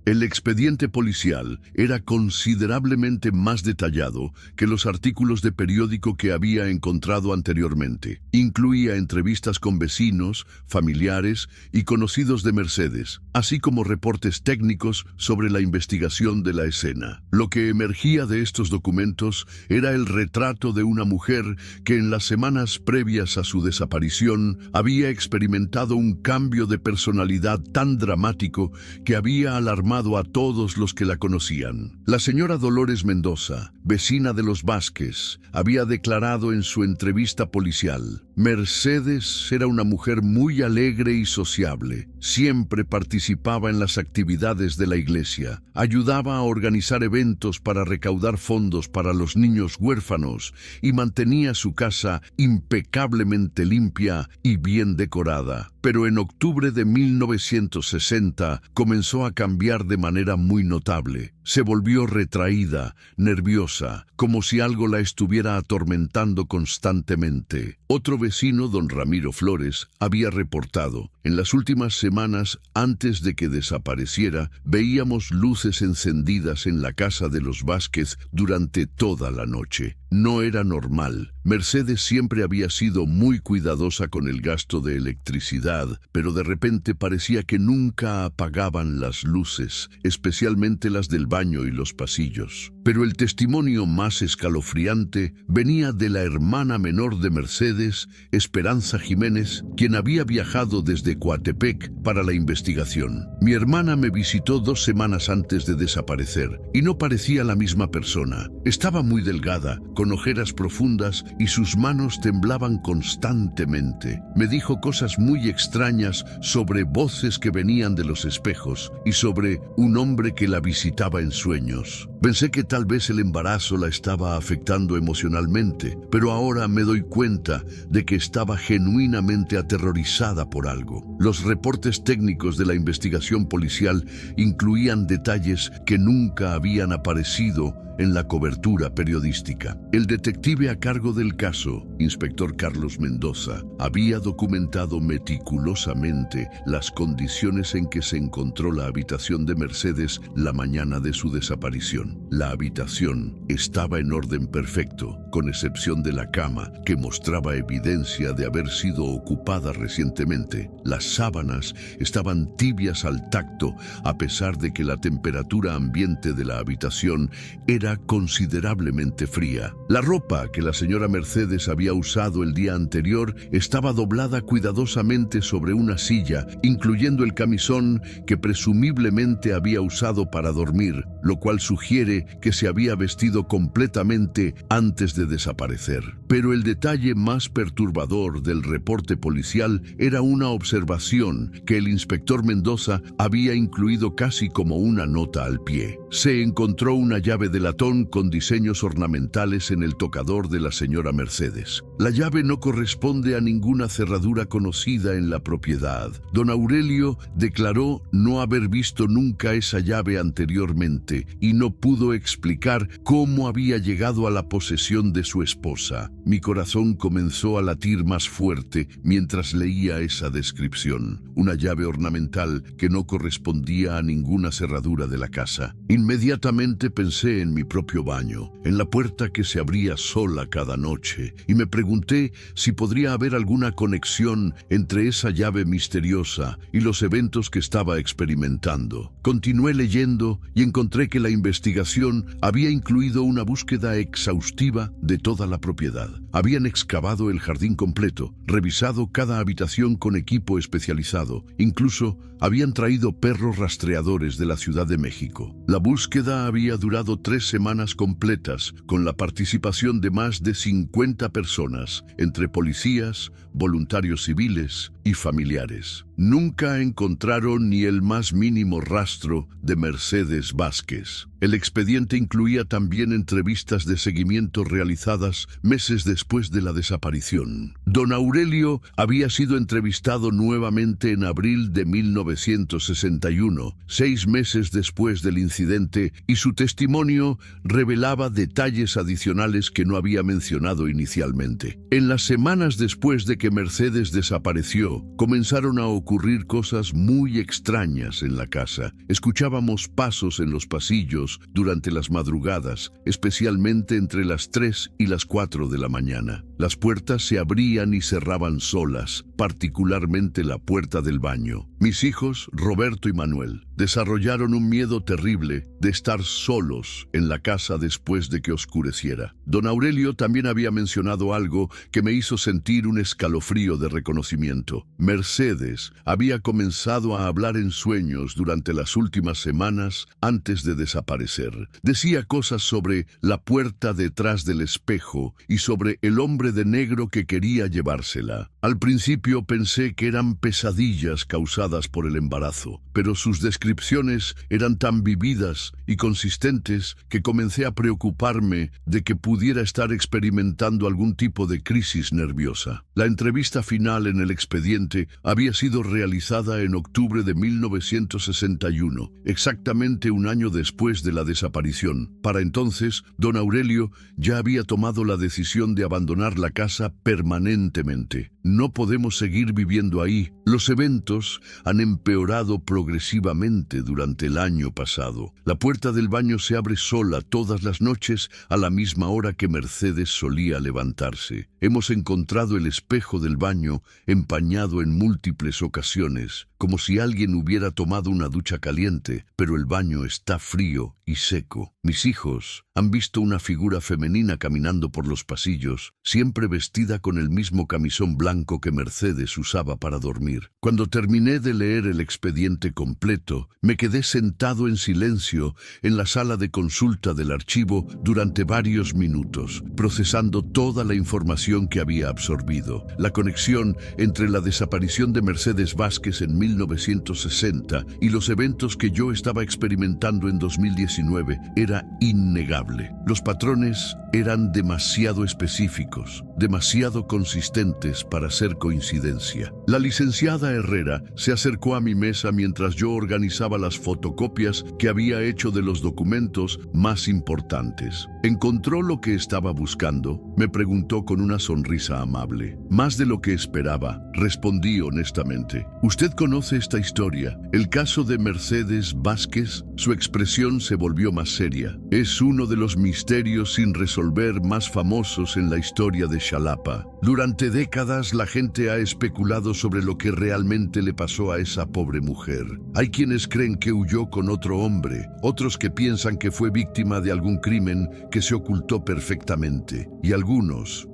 El expediente policial era considerablemente más detallado que los artículos de periódico que había encontrado anteriormente. Incluía entrevistas con vecinos, familiares y conocidos de Mercedes, así como reportes técnicos sobre la investigación de la escena. Lo que emergía de estos documentos era el retrato de una mujer que en las semanas previas a su desaparición había experimentado un cambio de personalidad tan dramático que había alarmado a todos los que la conocían. La señora Dolores Mendoza, vecina de los Vázquez, había declarado en su entrevista policial: Mercedes era una mujer muy alegre y sociable. Siempre participaba en las actividades de la iglesia. Ayudaba a organizar eventos para recaudar fondos para los niños huérfanos y mantenía su casa impecablemente limpia y bien decorada. Pero en octubre de 1960 comenzó a cambiar de manera muy notable. Se volvió retraída, nerviosa, como si algo la estuviera atormentando constantemente. Otro vecino, don Ramiro Flores, había reportado: en las últimas semanas, antes de que desapareciera, veíamos luces encendidas en la casa de los Vázquez durante toda la noche. No era normal. Mercedes siempre había sido muy cuidadosa con el gasto de electricidad, pero de repente parecía que nunca apagaban las luces, especialmente las del baño y los pasillos. Pero el testimonio más escalofriante venía de la hermana menor de Mercedes, Esperanza Jiménez, quien había viajado desde Coatepec para la investigación. Mi hermana me visitó 2 semanas antes de desaparecer y no parecía la misma persona. Estaba muy delgada, con ojeras profundas y sus manos temblaban constantemente. Me dijo cosas muy extrañas sobre voces que venían de los espejos y sobre un hombre que la visitaba en sueños. Pensé que tal vez el embarazo la estaba afectando emocionalmente, pero ahora me doy cuenta de que estaba genuinamente aterrorizada por algo. Los reportes técnicos de la investigación policial incluían detalles que nunca habían aparecido en la cobertura periodística. El detective a cargo del caso, inspector Carlos Mendoza, había documentado meticulosamente las condiciones en que se encontró la habitación de Mercedes la mañana de su desaparición. La habitación estaba en orden perfecto, con excepción de la cama, que mostraba evidencia de haber sido ocupada recientemente. Las sábanas estaban tibias al tacto, a pesar de que la temperatura ambiente de la habitación era considerablemente fría. La ropa que la señora Mercedes había usado el día anterior estaba doblada cuidadosamente sobre una silla, incluyendo el camisón que presumiblemente había usado para dormir, lo cual sugiere que se había vestido completamente antes de desaparecer. Pero el detalle más perturbador del reporte policial era una observación que el inspector Mendoza había incluido casi como una nota al pie. Se encontró una llave de latón con diseños ornamentales en el tocador de la señora Mercedes. La llave no corresponde a ninguna cerradura conocida en la propiedad. Don Aurelio declaró no haber visto nunca esa llave anteriormente y no pudo explicar cómo había llegado a la posesión de su esposa. Mi corazón comenzó a latir más fuerte mientras leía esa descripción. Una llave ornamental que no correspondía a ninguna cerradura de la casa. Inmediatamente pensé en mi propio baño, en la puerta que se abría sola cada noche, y me pregunté si podría haber alguna conexión entre esa llave misteriosa y los eventos que estaba experimentando. Continué leyendo y encontré que la investigación había incluido una búsqueda exhaustiva de toda la propiedad. Habían excavado el jardín completo, revisado cada habitación con equipo especializado, incluso habían traído perros rastreadores de la Ciudad de México. La búsqueda había durado 3 semanas completas, con la participación de más de 50 personas, entre policías, voluntarios civiles y familiares. Nunca encontraron ni el más mínimo rastro de Mercedes Vázquez. El expediente incluía también entrevistas de seguimiento realizadas meses después de la desaparición. Don Aurelio había sido entrevistado nuevamente en abril de 1961, 6 meses después del incidente, y su testimonio revelaba detalles adicionales que no había mencionado inicialmente. En las semanas después de que Mercedes desapareció, comenzaron a ocurrir cosas muy extrañas en la casa. Escuchábamos pasos en los pasillos durante las madrugadas, especialmente entre las 3 y las 4 de la mañana. Las puertas se abrían y cerraban solas, particularmente la puerta del baño. Mis hijos, Roberto y Manuel, desarrollaron un miedo terrible de estar solos en la casa después de que oscureciera. Don Aurelio también había mencionado algo que me hizo sentir un escalofrío de reconocimiento. Mercedes había comenzado a hablar en sueños durante las últimas semanas antes de desaparecer. Decía cosas sobre la puerta detrás del espejo y sobre el hombre de negro que quería llevársela. Al principio pensé que eran pesadillas causadas por el embarazo, pero sus descripciones eran tan vividas y consistentes que comencé a preocuparme de que pudiera estar experimentando algún tipo de crisis nerviosa. La entrevista final en el expediente había sido realizada en octubre de 1961, exactamente un año después de la desaparición. Para entonces, don Aurelio ya había tomado la decisión de abandonar la casa permanentemente. No podemos seguir viviendo ahí. Los eventos han empeorado progresivamente durante el año pasado. La puerta del baño se abre sola todas las noches a la misma hora que Mercedes solía levantarse. Hemos encontrado el espejo del baño empañado en múltiples ocasiones, como si alguien hubiera tomado una ducha caliente, pero el baño está frío y seco. Mis hijos han visto una figura femenina caminando por los pasillos, siempre vestida con el mismo camisón blanco que Mercedes usaba para dormir. Cuando terminé de leer el expediente completo, me quedé sentado en silencio en la sala de consulta del archivo durante varios minutos, procesando toda la información que había absorbido. La conexión entre la desaparición de Mercedes Vázquez en 1960 y los eventos que yo estaba experimentando en 2019 XIX era innegable. Los patrones eran demasiado específicos, demasiado consistentes para ser coincidencia. La licenciada Herrera se acercó a mi mesa mientras yo organizaba las fotocopias que había hecho de los documentos más importantes. ¿Encontró lo que estaba buscando?, me preguntó con una sonrisa amable. Más de lo que esperaba, respondí honestamente. ¿Usted conoce esta historia? El caso de Mercedes Vázquez. Su expresión se volvió más seria. Es uno de los misterios sin resolver más famosos en la historia de Xalapa. Durante décadas la gente ha especulado sobre lo que realmente le pasó a esa pobre mujer. Hay quienes creen que huyó con otro hombre, otros que piensan que fue víctima de algún crimen que se ocultó perfectamente. Y ¿algunos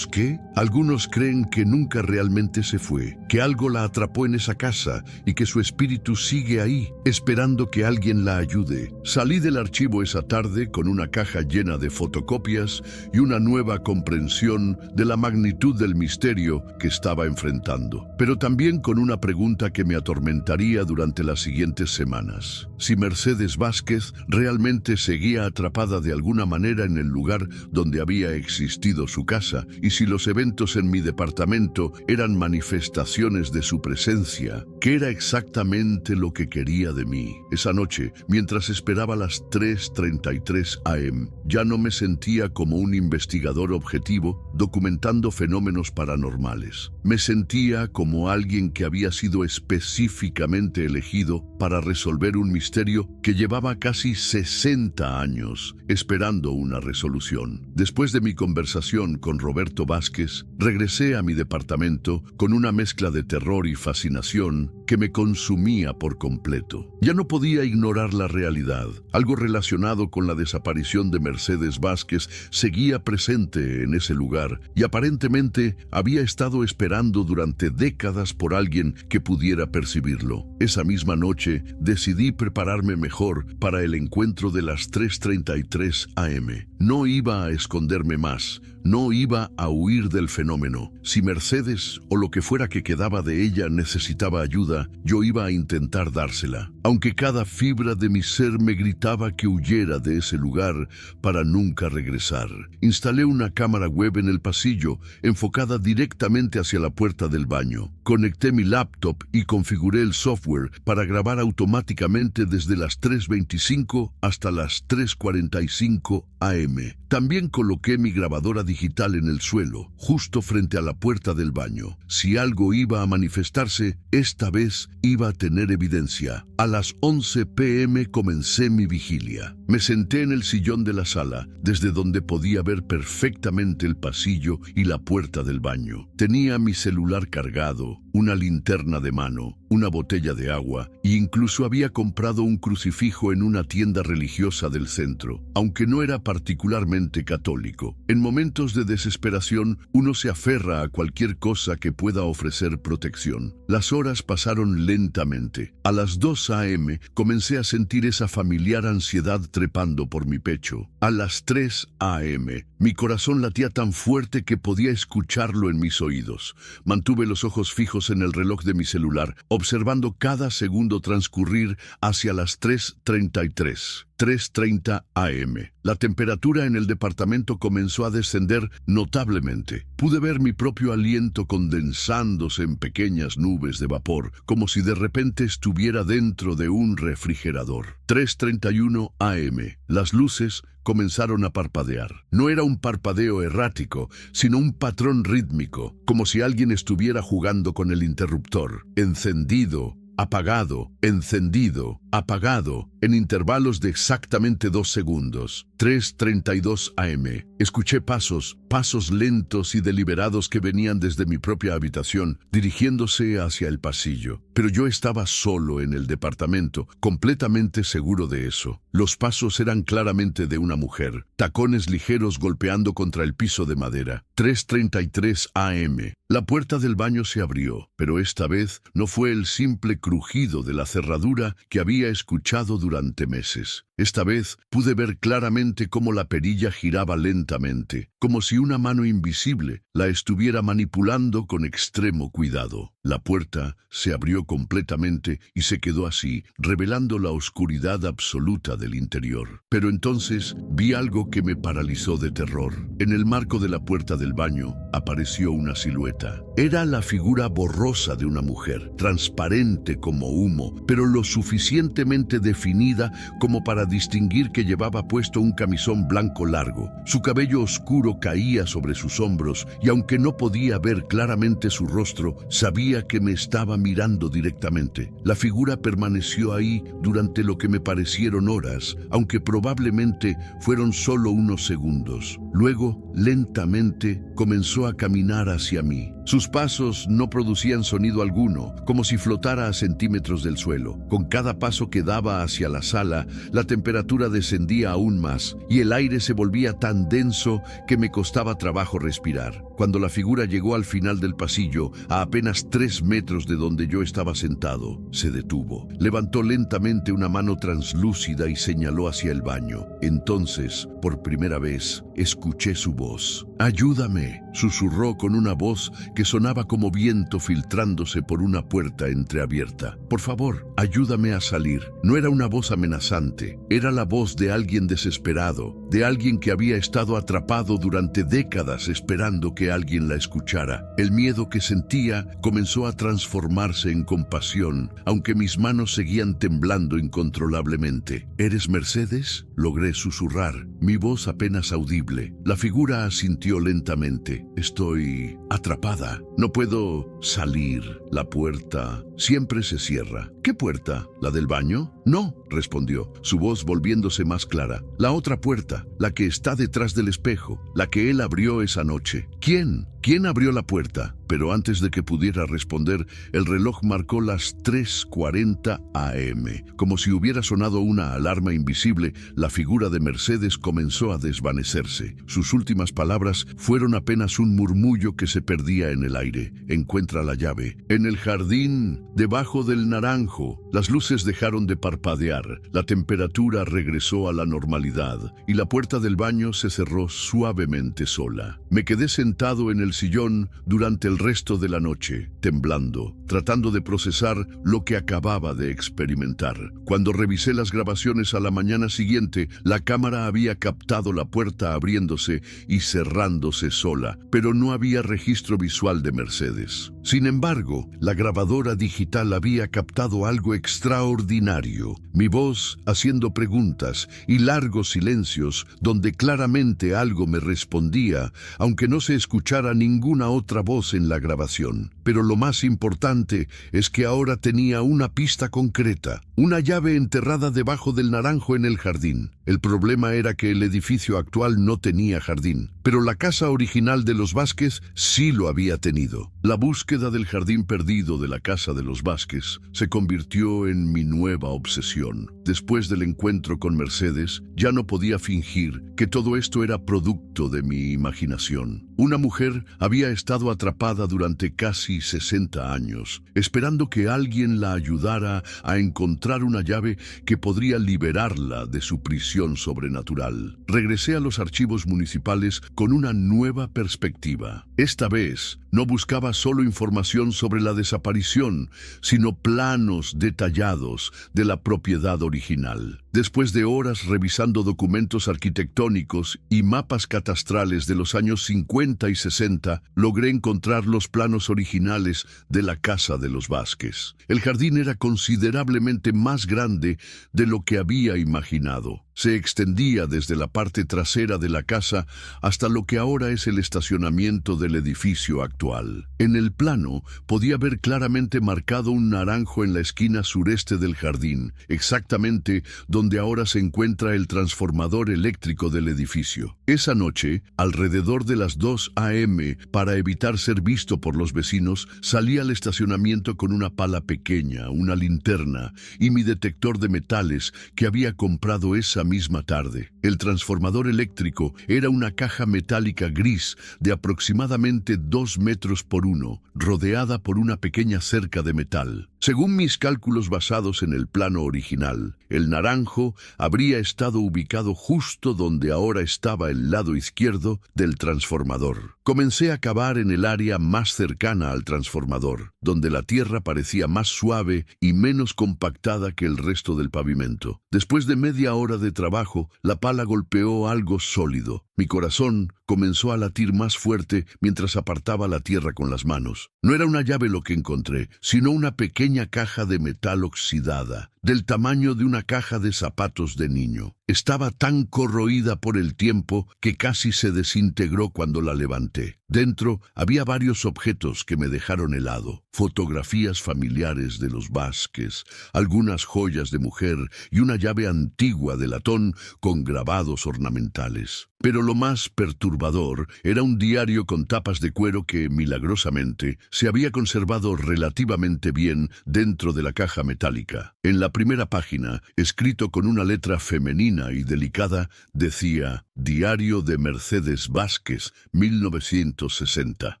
qué? Algunos creen que nunca realmente se fue, que algo la atrapó en esa casa y que su espíritu sigue ahí, esperando que alguien la ayude. Salí del archivo esa tarde con una caja llena de fotocopias y una nueva comprensión de la magnitud del misterio que estaba enfrentando, pero también con una pregunta que me atormentaría durante las siguientes semanas. Si Mercedes Vázquez realmente seguía atrapada de alguna manera en el lugar donde había existido su casa, y si los eventos en mi departamento eran manifestaciones de su presencia, ¿qué era exactamente lo que quería de mí? Esa noche, mientras esperaba las 3:33 am, ya no me sentía como un investigador objetivo documentando fenómenos paranormales. Me sentía como alguien que había sido específicamente elegido para resolver un misterio que llevaba casi 60 años esperando una resolución. Después de mi conversación con Roberto Vázquez, regresé a mi departamento con una mezcla de terror y fascinación que me consumía por completo. Ya no podía ignorar la realidad. Algo relacionado con la desaparición de Mercedes Vázquez seguía presente en ese lugar y aparentemente había estado esperando durante décadas por alguien que pudiera percibirlo. Esa misma noche decidí prepararme mejor para el encuentro de las 3:33 am. No iba a esconderme más, no iba a huir del fenómeno. Si Mercedes o lo que fuera que quedaba de ella necesitaba ayuda, yo iba a intentar dársela, aunque cada fibra de mi ser me gritaba que huyera de ese lugar para nunca regresar. Instalé una cámara web en el pasillo, enfocada directamente hacia la puerta del baño. Conecté mi laptop y configuré el software para grabar automáticamente desde las 3:25 hasta las 3:45 am. También coloqué mi grabadora digital en el suelo, justo frente a la puerta del baño. Si algo iba a manifestarse, esta vez iba a tener evidencia. A las 11 p.m. comencé mi vigilia. Me senté en el sillón de la sala, desde donde podía ver perfectamente el pasillo y la puerta del baño. Tenía mi celular cargado, una linterna de mano, una botella de agua e incluso había comprado un crucifijo en una tienda religiosa del centro, aunque no era particularmente católico. En momentos de desesperación, uno se aferra a cualquier cosa que pueda ofrecer protección. Las horas pasaron lentamente. A las 2 am comencé a sentir esa familiar ansiedad trepando por mi pecho. A las 3 am, mi corazón latía tan fuerte que podía escucharlo en mis oídos. Mantuve los ojos fijos en el reloj de mi celular, observando cada segundo transcurrir hacia las 3:33. 3:30 am. La temperatura en el departamento comenzó a descender notablemente. Pude ver mi propio aliento condensándose en pequeñas nubes de vapor, como si de repente estuviera dentro de un refrigerador. 3:31 am. Las luces comenzaron a parpadear. No era un parpadeo errático, sino un patrón rítmico, como si alguien estuviera jugando con el interruptor. Encendido, apagado, encendido, apagado, en intervalos de exactamente 2 segundos. 3:32 am. Escuché pasos lentos y deliberados que venían desde mi propia habitación, dirigiéndose hacia el pasillo. Pero yo estaba solo en el departamento, completamente seguro de eso. Los pasos eran claramente de una mujer, tacones ligeros golpeando contra el piso de madera. 3:33 am. La puerta del baño se abrió, pero esta vez no fue el simple crujido de la cerradura que había escuchado durante meses. Esta vez pude ver claramente cómo la perilla giraba lentamente, como si una mano invisible la estuviera manipulando con extremo cuidado. La puerta se abrió completamente y se quedó así, revelando la oscuridad absoluta del interior. Pero entonces vi algo que me paralizó de terror. En el marco de la puerta del baño apareció una silueta. Era la figura borrosa de una mujer, transparente como humo, pero lo suficientemente definida como para distinguir que llevaba puesto un camisón blanco largo. Su cabello oscuro caía sobre sus hombros y aunque no podía ver claramente su rostro, sabía que me estaba mirando directamente. La figura permaneció ahí durante lo que me parecieron horas, aunque probablemente fueron solo unos segundos. Luego, lentamente, comenzó a caminar hacia mí. Sus pasos no producían sonido alguno, como si flotara a centímetros del suelo. Con cada paso que daba hacia la sala, la temperatura descendía aún más y el aire se volvía tan denso que me costaba trabajo respirar. Cuando la figura llegó al final del pasillo, a apenas 3 metros de donde yo estaba sentado, se detuvo. Levantó lentamente una mano translúcida y señaló hacia el baño. Entonces, por primera vez, escuché su voz. «Ayúdame», susurró con una voz que sonaba como viento filtrándose por una puerta entreabierta. «Por favor, ayúdame a salir». No era una voz amenazante, era la voz de alguien desesperado, de alguien que había estado atrapado durante décadas esperando que alguien la escuchara. El miedo que sentía comenzó a transformarse en compasión, aunque mis manos seguían temblando incontrolablemente. «¿Eres Mercedes?», logré susurrar, mi voz apenas audible. La figura asintió lentamente. «Estoy atrapada. No puedo salir. La puerta siempre se cierra». «¿Qué puerta? ¿La del baño?» «No», respondió, su voz volviéndose más clara. «La otra puerta, la que está detrás del espejo, la que él abrió esa noche». «¿Quién? ¿Quién abrió la puerta?». Pero antes de que pudiera responder, el reloj marcó las 3:40 a.m. Como si hubiera sonado una alarma invisible, la figura de Mercedes comenzó a desvanecerse. Sus últimas palabras fueron apenas un murmullo que se perdía en el aire. «Encuentra la llave. En el jardín, debajo del naranjo». Las luces dejaron de parpadear, la temperatura regresó a la normalidad y la puerta del baño se cerró suavemente sola. Me quedé sentado en el sillón durante el resto de la noche, temblando, tratando de procesar lo que acababa de experimentar. Cuando revisé las grabaciones a la mañana siguiente, la cámara había captado la puerta abriéndose y cerrándose sola, pero no había registro visual de Mercedes. Sin embargo, la grabadora digital había captado algo extraordinario. Mi voz haciendo preguntas y largos silencios donde claramente algo me respondía, aunque no se escuchara ninguna otra voz en la grabación. Pero lo más importante es que ahora tenía una pista concreta, una llave enterrada debajo del naranjo en el jardín. El problema era que el edificio actual no tenía jardín, pero la casa original de los Vázquez sí lo había tenido. La búsqueda del jardín perdido de la casa de los Vázquez se convirtió en mi nueva obsesión. Después del encuentro con Mercedes, ya no podía fingir que todo esto era producto de mi imaginación. Una mujer había estado atrapada durante casi 60 años, esperando que alguien la ayudara a encontrar una llave que podría liberarla de su prisión sobrenatural. Regresé a los archivos municipales con una nueva perspectiva. Esta vez, no buscaba solo información sobre la desaparición, sino planos detallados de la propiedad original. Después de horas revisando documentos arquitectónicos y mapas catastrales de los años 50 y 60, logré encontrar los planos originales de la casa de los Vázquez. El jardín era considerablemente más grande de lo que había imaginado. Se extendía desde la parte trasera de la casa hasta lo que ahora es el estacionamiento del edificio actual. En el plano podía ver claramente marcado un naranjo en la esquina sureste del jardín, exactamente donde ahora se encuentra el transformador eléctrico del edificio. Esa noche, alrededor de las 2 a.m., para evitar ser visto por los vecinos, salí al estacionamiento con una pala pequeña, una linterna y mi detector de metales que había comprado esa misma tarde. El transformador eléctrico era una caja metálica gris de aproximadamente 2 metros por 1, rodeada por una pequeña cerca de metal. Según mis cálculos basados en el plano original, el naranjo habría estado ubicado justo donde ahora estaba el lado izquierdo del transformador. Comencé a cavar en el área más cercana al transformador, donde la tierra parecía más suave y menos compactada que el resto del pavimento. Después de media hora de trabajo, la pala golpeó algo sólido. Mi corazón comenzó a latir más fuerte mientras apartaba la tierra con las manos. No era una llave lo que encontré, sino una pequeña caja de metal oxidada, del tamaño de una caja de zapatos de niño. Estaba tan corroída por el tiempo que casi se desintegró cuando la levanté. Dentro había varios objetos que me dejaron helado. Fotografías familiares de los Vázquez, algunas joyas de mujer y una llave antigua de latón con grabados ornamentales. Pero lo más perturbador era un diario con tapas de cuero que, milagrosamente, se había conservado relativamente bien dentro de la caja metálica. En la primera página, escrito con una letra femenina y delicada, decía: Diario de Mercedes Vázquez, 1960.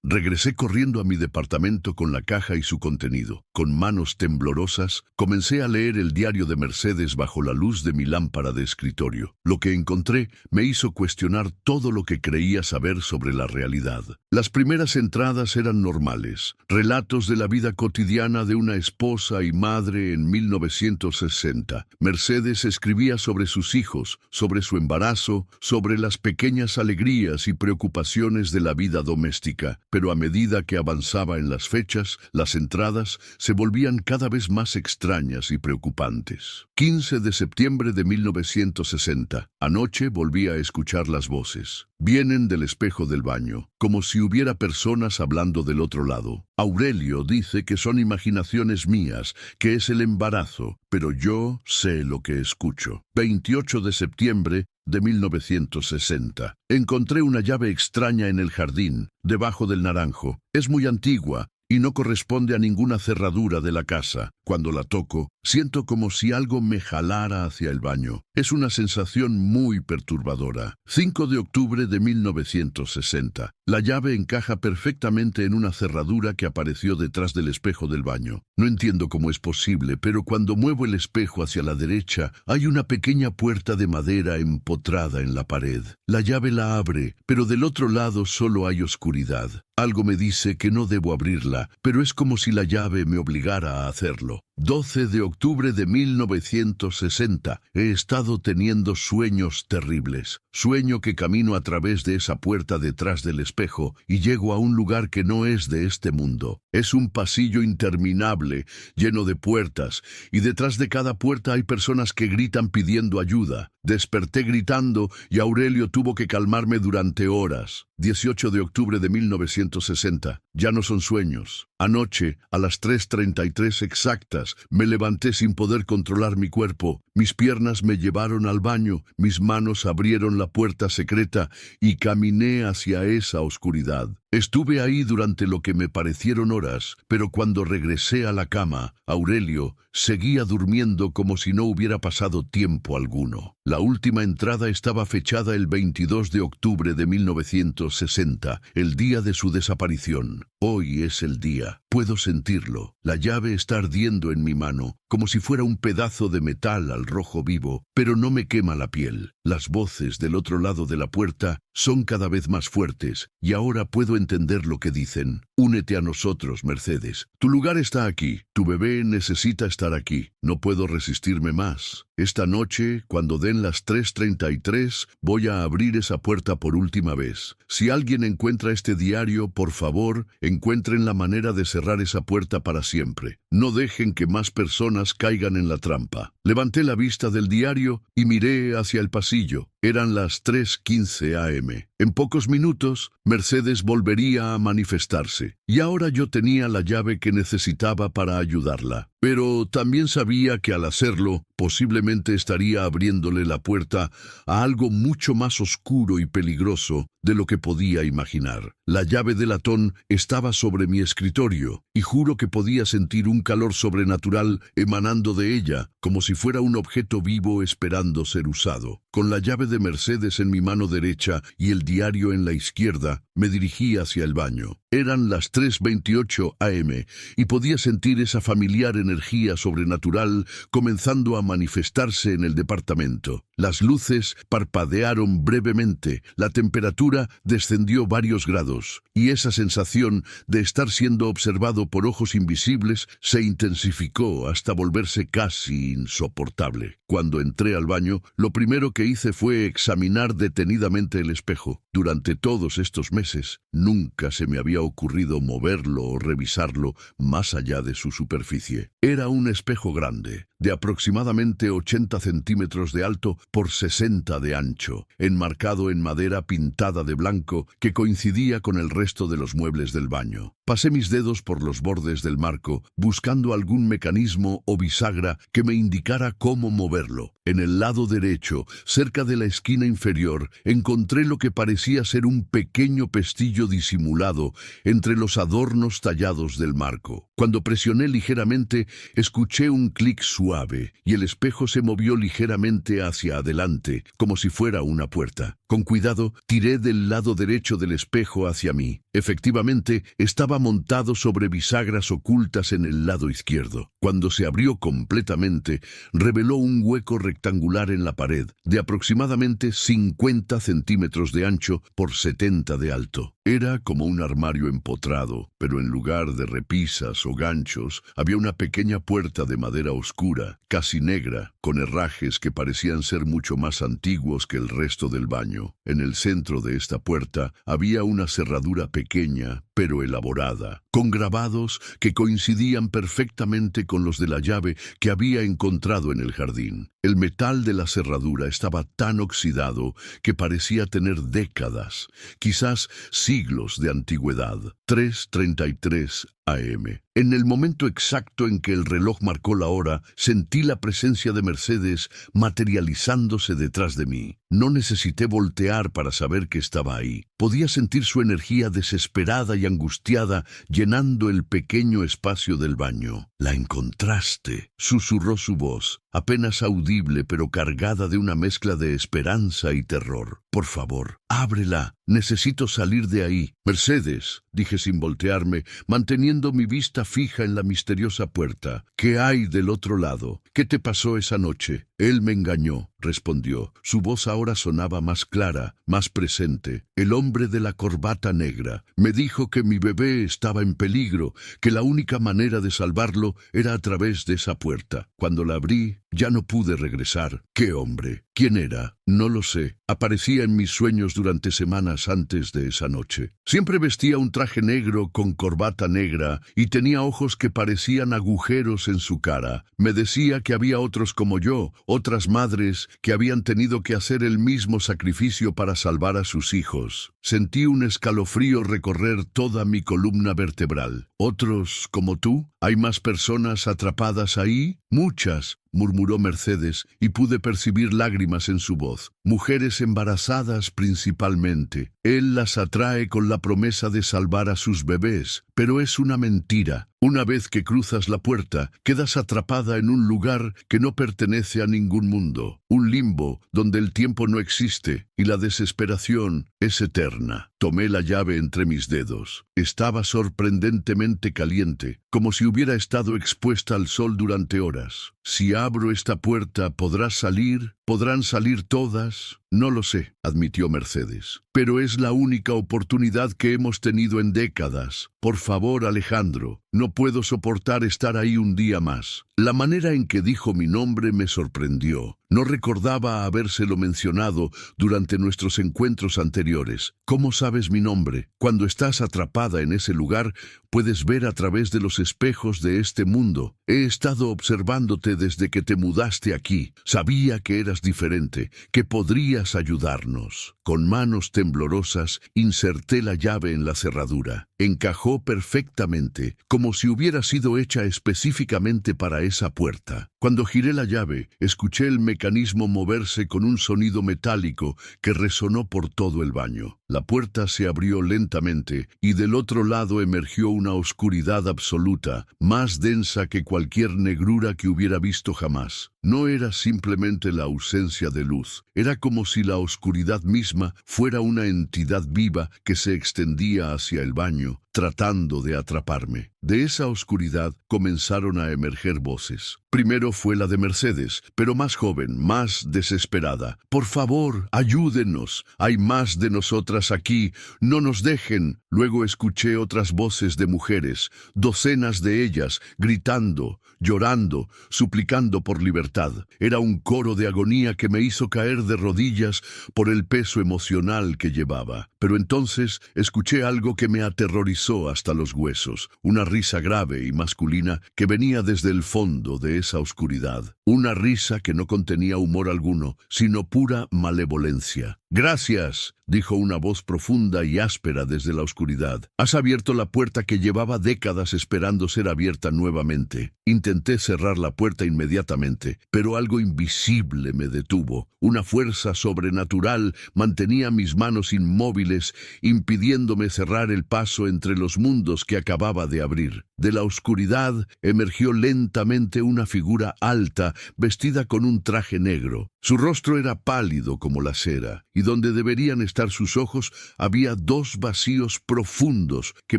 Regresé corriendo a mi departamento con la caja y su contenido. Con manos temblorosas, comencé a leer el diario de Mercedes bajo la luz de mi lámpara de escritorio. Lo que encontré me hizo cuestionar todo lo que creía saber sobre la realidad. Las primeras entradas eran normales, relatos de la vida cotidiana de una esposa y madre en 1960. Mercedes escribía sobre sus hijos, sobre su embarazo, sobre las pequeñas alegrías y preocupaciones de la vida doméstica, pero a medida que avanzaba en las fechas, las entradas se volvían cada vez más extrañas y preocupantes. 15 de septiembre de 1960. Anoche volví a escuchar las voces. Vienen del espejo del baño, como si hubiera personas hablando del otro lado. Aurelio dice que son imaginaciones mías, que es el embarazo, pero yo sé lo que escucho. 28 de septiembre de 1960. Encontré una llave extraña en el jardín, debajo del naranjo. Es muy antigua y no corresponde a ninguna cerradura de la casa. Cuando la toco, siento como si algo me jalara hacia el baño. Es una sensación muy perturbadora. 5 de octubre de 1960. La llave encaja perfectamente en una cerradura que apareció detrás del espejo del baño. No entiendo cómo es posible, pero cuando muevo el espejo hacia la derecha, hay una pequeña puerta de madera empotrada en la pared. La llave la abre, pero del otro lado solo hay oscuridad. Algo me dice que no debo abrirla, pero es como si la llave me obligara a hacerlo. 12 de octubre de 1960. He estado teniendo sueños terribles. Sueño que camino a través de esa puerta detrás del espejo y llego a un lugar que no es de este mundo. Es un pasillo interminable, lleno de puertas, y detrás de cada puerta hay personas que gritan pidiendo ayuda. Desperté gritando y Aurelio tuvo que calmarme durante horas. 18 de octubre de 1960. Ya no son sueños. Anoche, a las 3:33 exactas, me levanté sin poder controlar mi cuerpo. Mis piernas me llevaron al baño, mis manos abrieron la puerta secreta y caminé hacia esa oscuridad. Estuve ahí durante lo que me parecieron horas, pero cuando regresé a la cama, Aurelio seguía durmiendo como si no hubiera pasado tiempo alguno. La última entrada estaba fechada el 22 de octubre de 1960, el día de su desaparición. Hoy es el día. Puedo sentirlo. La llave está ardiendo en mi mano, como si fuera un pedazo de metal al rojo vivo, pero no me quema la piel. Las voces del otro lado de la puerta son cada vez más fuertes, y ahora puedo entender lo que dicen. Únete a nosotros, Mercedes. Tu lugar está aquí. Tu bebé necesita estar aquí. No puedo resistirme más. Esta noche, cuando den las 3:33, voy a abrir esa puerta por última vez. Si alguien encuentra este diario, por favor, encuentren la manera de cerrar esa puerta para siempre. No dejen que más personas caigan en la trampa. Levanté la vista del diario y miré hacia el pasillo. Eran las 3:15 a.m. En pocos minutos, Mercedes volvería a manifestarse, y ahora yo tenía la llave que necesitaba para ayudarla. Pero también sabía que al hacerlo, posiblemente estaría abriéndole la puerta a algo mucho más oscuro y peligroso de lo que podía imaginar. La llave de latón estaba sobre mi escritorio, y juro que podía sentir un calor sobrenatural emanando de ella, como si fuera un objeto vivo esperando ser usado. Con la llave de Mercedes en mi mano derecha y el diario en la izquierda, Me dirigí hacia el baño. Eran las 3:28 am y podía sentir esa familiar energía sobrenatural comenzando a manifestarse en el departamento. Las luces parpadearon brevemente, la temperatura descendió varios grados, y esa sensación de estar siendo observado por ojos invisibles se intensificó hasta volverse casi insoportable. Cuando entré al baño, lo primero que hice fue examinar detenidamente el espejo. Durante todos estos meses, nunca se me había ocurrido moverlo o revisarlo más allá de su superficie. Era un espejo grande, de aproximadamente 80 centímetros de alto por 60 de ancho, enmarcado en madera pintada de blanco que coincidía con el resto de los muebles del baño. Pasé mis dedos por los bordes del marco, buscando algún mecanismo o bisagra que me indicara cómo moverlo. En el lado derecho, cerca de la esquina inferior, encontré lo que parecía ser un pequeño pestillo disimulado entre los adornos tallados del marco. Cuando presioné ligeramente, escuché un clic suave y el espejo se movió ligeramente hacia adelante, como si fuera una puerta. Con cuidado, tiré del lado derecho del espejo hacia mí. Efectivamente, estaba montado sobre bisagras ocultas en el lado izquierdo. Cuando se abrió completamente, reveló un hueco rectangular en la pared, de aproximadamente 50 centímetros de ancho por 70 de alto. Era como un armario empotrado, pero en lugar de repisas o ganchos, había una pequeña puerta de madera oscura, casi negra, con herrajes que parecían ser mucho más antiguos que el resto del baño. En el centro de esta puerta había una cerradura pequeña, pero elaborada, con grabados que coincidían perfectamente con los de la llave que había encontrado en el jardín. El metal de la cerradura estaba tan oxidado que parecía tener décadas, quizás siglos de antigüedad. 3:33 am. En el momento exacto en que el reloj marcó la hora, sentí la presencia de Mercedes materializándose detrás de mí. No necesité voltear para saber que estaba ahí. Podía sentir su energía desesperada y angustiada llenando el pequeño espacio del baño. «La encontraste», susurró su voz, apenas audible pero cargada de una mezcla de esperanza y terror. «Por favor, ábrela. Necesito salir de ahí». «Mercedes», dije sin voltearme, manteniendo mi vista fija en la misteriosa puerta. «¿Qué hay del otro lado? ¿Qué te pasó esa noche?» «Él me engañó», respondió. Su voz ahora sonaba más clara, más presente. «El hombre de la corbata negra. Me dijo que mi bebé estaba en peligro, que la única manera de salvarlo era a través de esa puerta. Cuando la abrí, ya no pude regresar». «¿Qué hombre? ¿Quién era?» «No lo sé. Aparecía en mis sueños durante semanas antes de esa noche. Siempre vestía un traje negro con corbata negra y tenía ojos que parecían agujeros en su cara. Me decía que había otros como yo, otras madres que habían tenido que hacer el mismo sacrificio para salvar a sus hijos. Sentí un escalofrío recorrer toda mi columna vertebral. ¿Otros como tú? ¿Hay más personas atrapadas ahí?» «Muchas», murmuró Mercedes, y pude percibir lágrimas en su voz. «Mujeres embarazadas principalmente. Él las atrae con la promesa de salvar a sus bebés, pero es una mentira. Una vez que cruzas la puerta, quedas atrapada en un lugar que no pertenece a ningún mundo, un limbo donde el tiempo no existe y la desesperación es eterna». Tomé la llave entre mis dedos. Estaba sorprendentemente caliente, como si hubiera estado expuesta al sol durante horas. «Si abro esta puerta, ¿podrás salir? ¿Podrán salir todas?» «No lo sé», admitió Mercedes. «Pero es la única oportunidad que hemos tenido en décadas. Por favor, Alejandro, no puedo soportar estar ahí un día más». La manera en que dijo mi nombre me sorprendió. No recordaba habérselo mencionado durante nuestros encuentros anteriores. «¿Cómo sabes mi nombre? Cuando estás atrapada en ese lugar, puedes ver a través de los espejos de este mundo. He estado observándote desde que te mudaste aquí. Sabía que eras diferente, que podrías ayudarnos». Con manos temblorosas, inserté la llave en la cerradura. Encajó perfectamente, como si hubiera sido hecha específicamente para esa puerta. Cuando giré la llave, escuché el mecanismo moverse con un sonido metálico que resonó por todo el baño. La puerta se abrió lentamente y del otro lado emergió una oscuridad absoluta, más densa que cualquier negrura que hubiera visto jamás. No era simplemente la ausencia de luz, era como si la oscuridad misma fuera una entidad viva que se extendía hacia el baño, tratando de atraparme. De esa oscuridad comenzaron a emerger voces. Primero fue la de Mercedes, pero más joven, más desesperada. «Por favor, ayúdenos. Hay más de nosotras aquí. No nos dejen». Luego escuché otras voces de mujeres, docenas de ellas, gritando, llorando, suplicando por libertad. Era un coro de agonía que me hizo caer de rodillas por el peso emocional que llevaba. Pero entonces escuché algo que me aterrorizó hasta los huesos, una risa grave y masculina que venía desde el fondo de esa oscuridad. Una risa que no contenía humor alguno, sino pura malevolencia. «Gracias», dijo una voz profunda y áspera desde la oscuridad. «Has abierto la puerta que llevaba décadas esperando ser abierta nuevamente». Intenté cerrar la puerta inmediatamente, pero algo invisible me detuvo. Una fuerza sobrenatural mantenía mis manos inmóviles, impidiéndome cerrar el paso entre los mundos que acababa de abrir. De la oscuridad emergió lentamente una figura alta, vestida con un traje negro. Su rostro era pálido como la cera, y donde deberían estar sus ojos había dos vacíos profundos que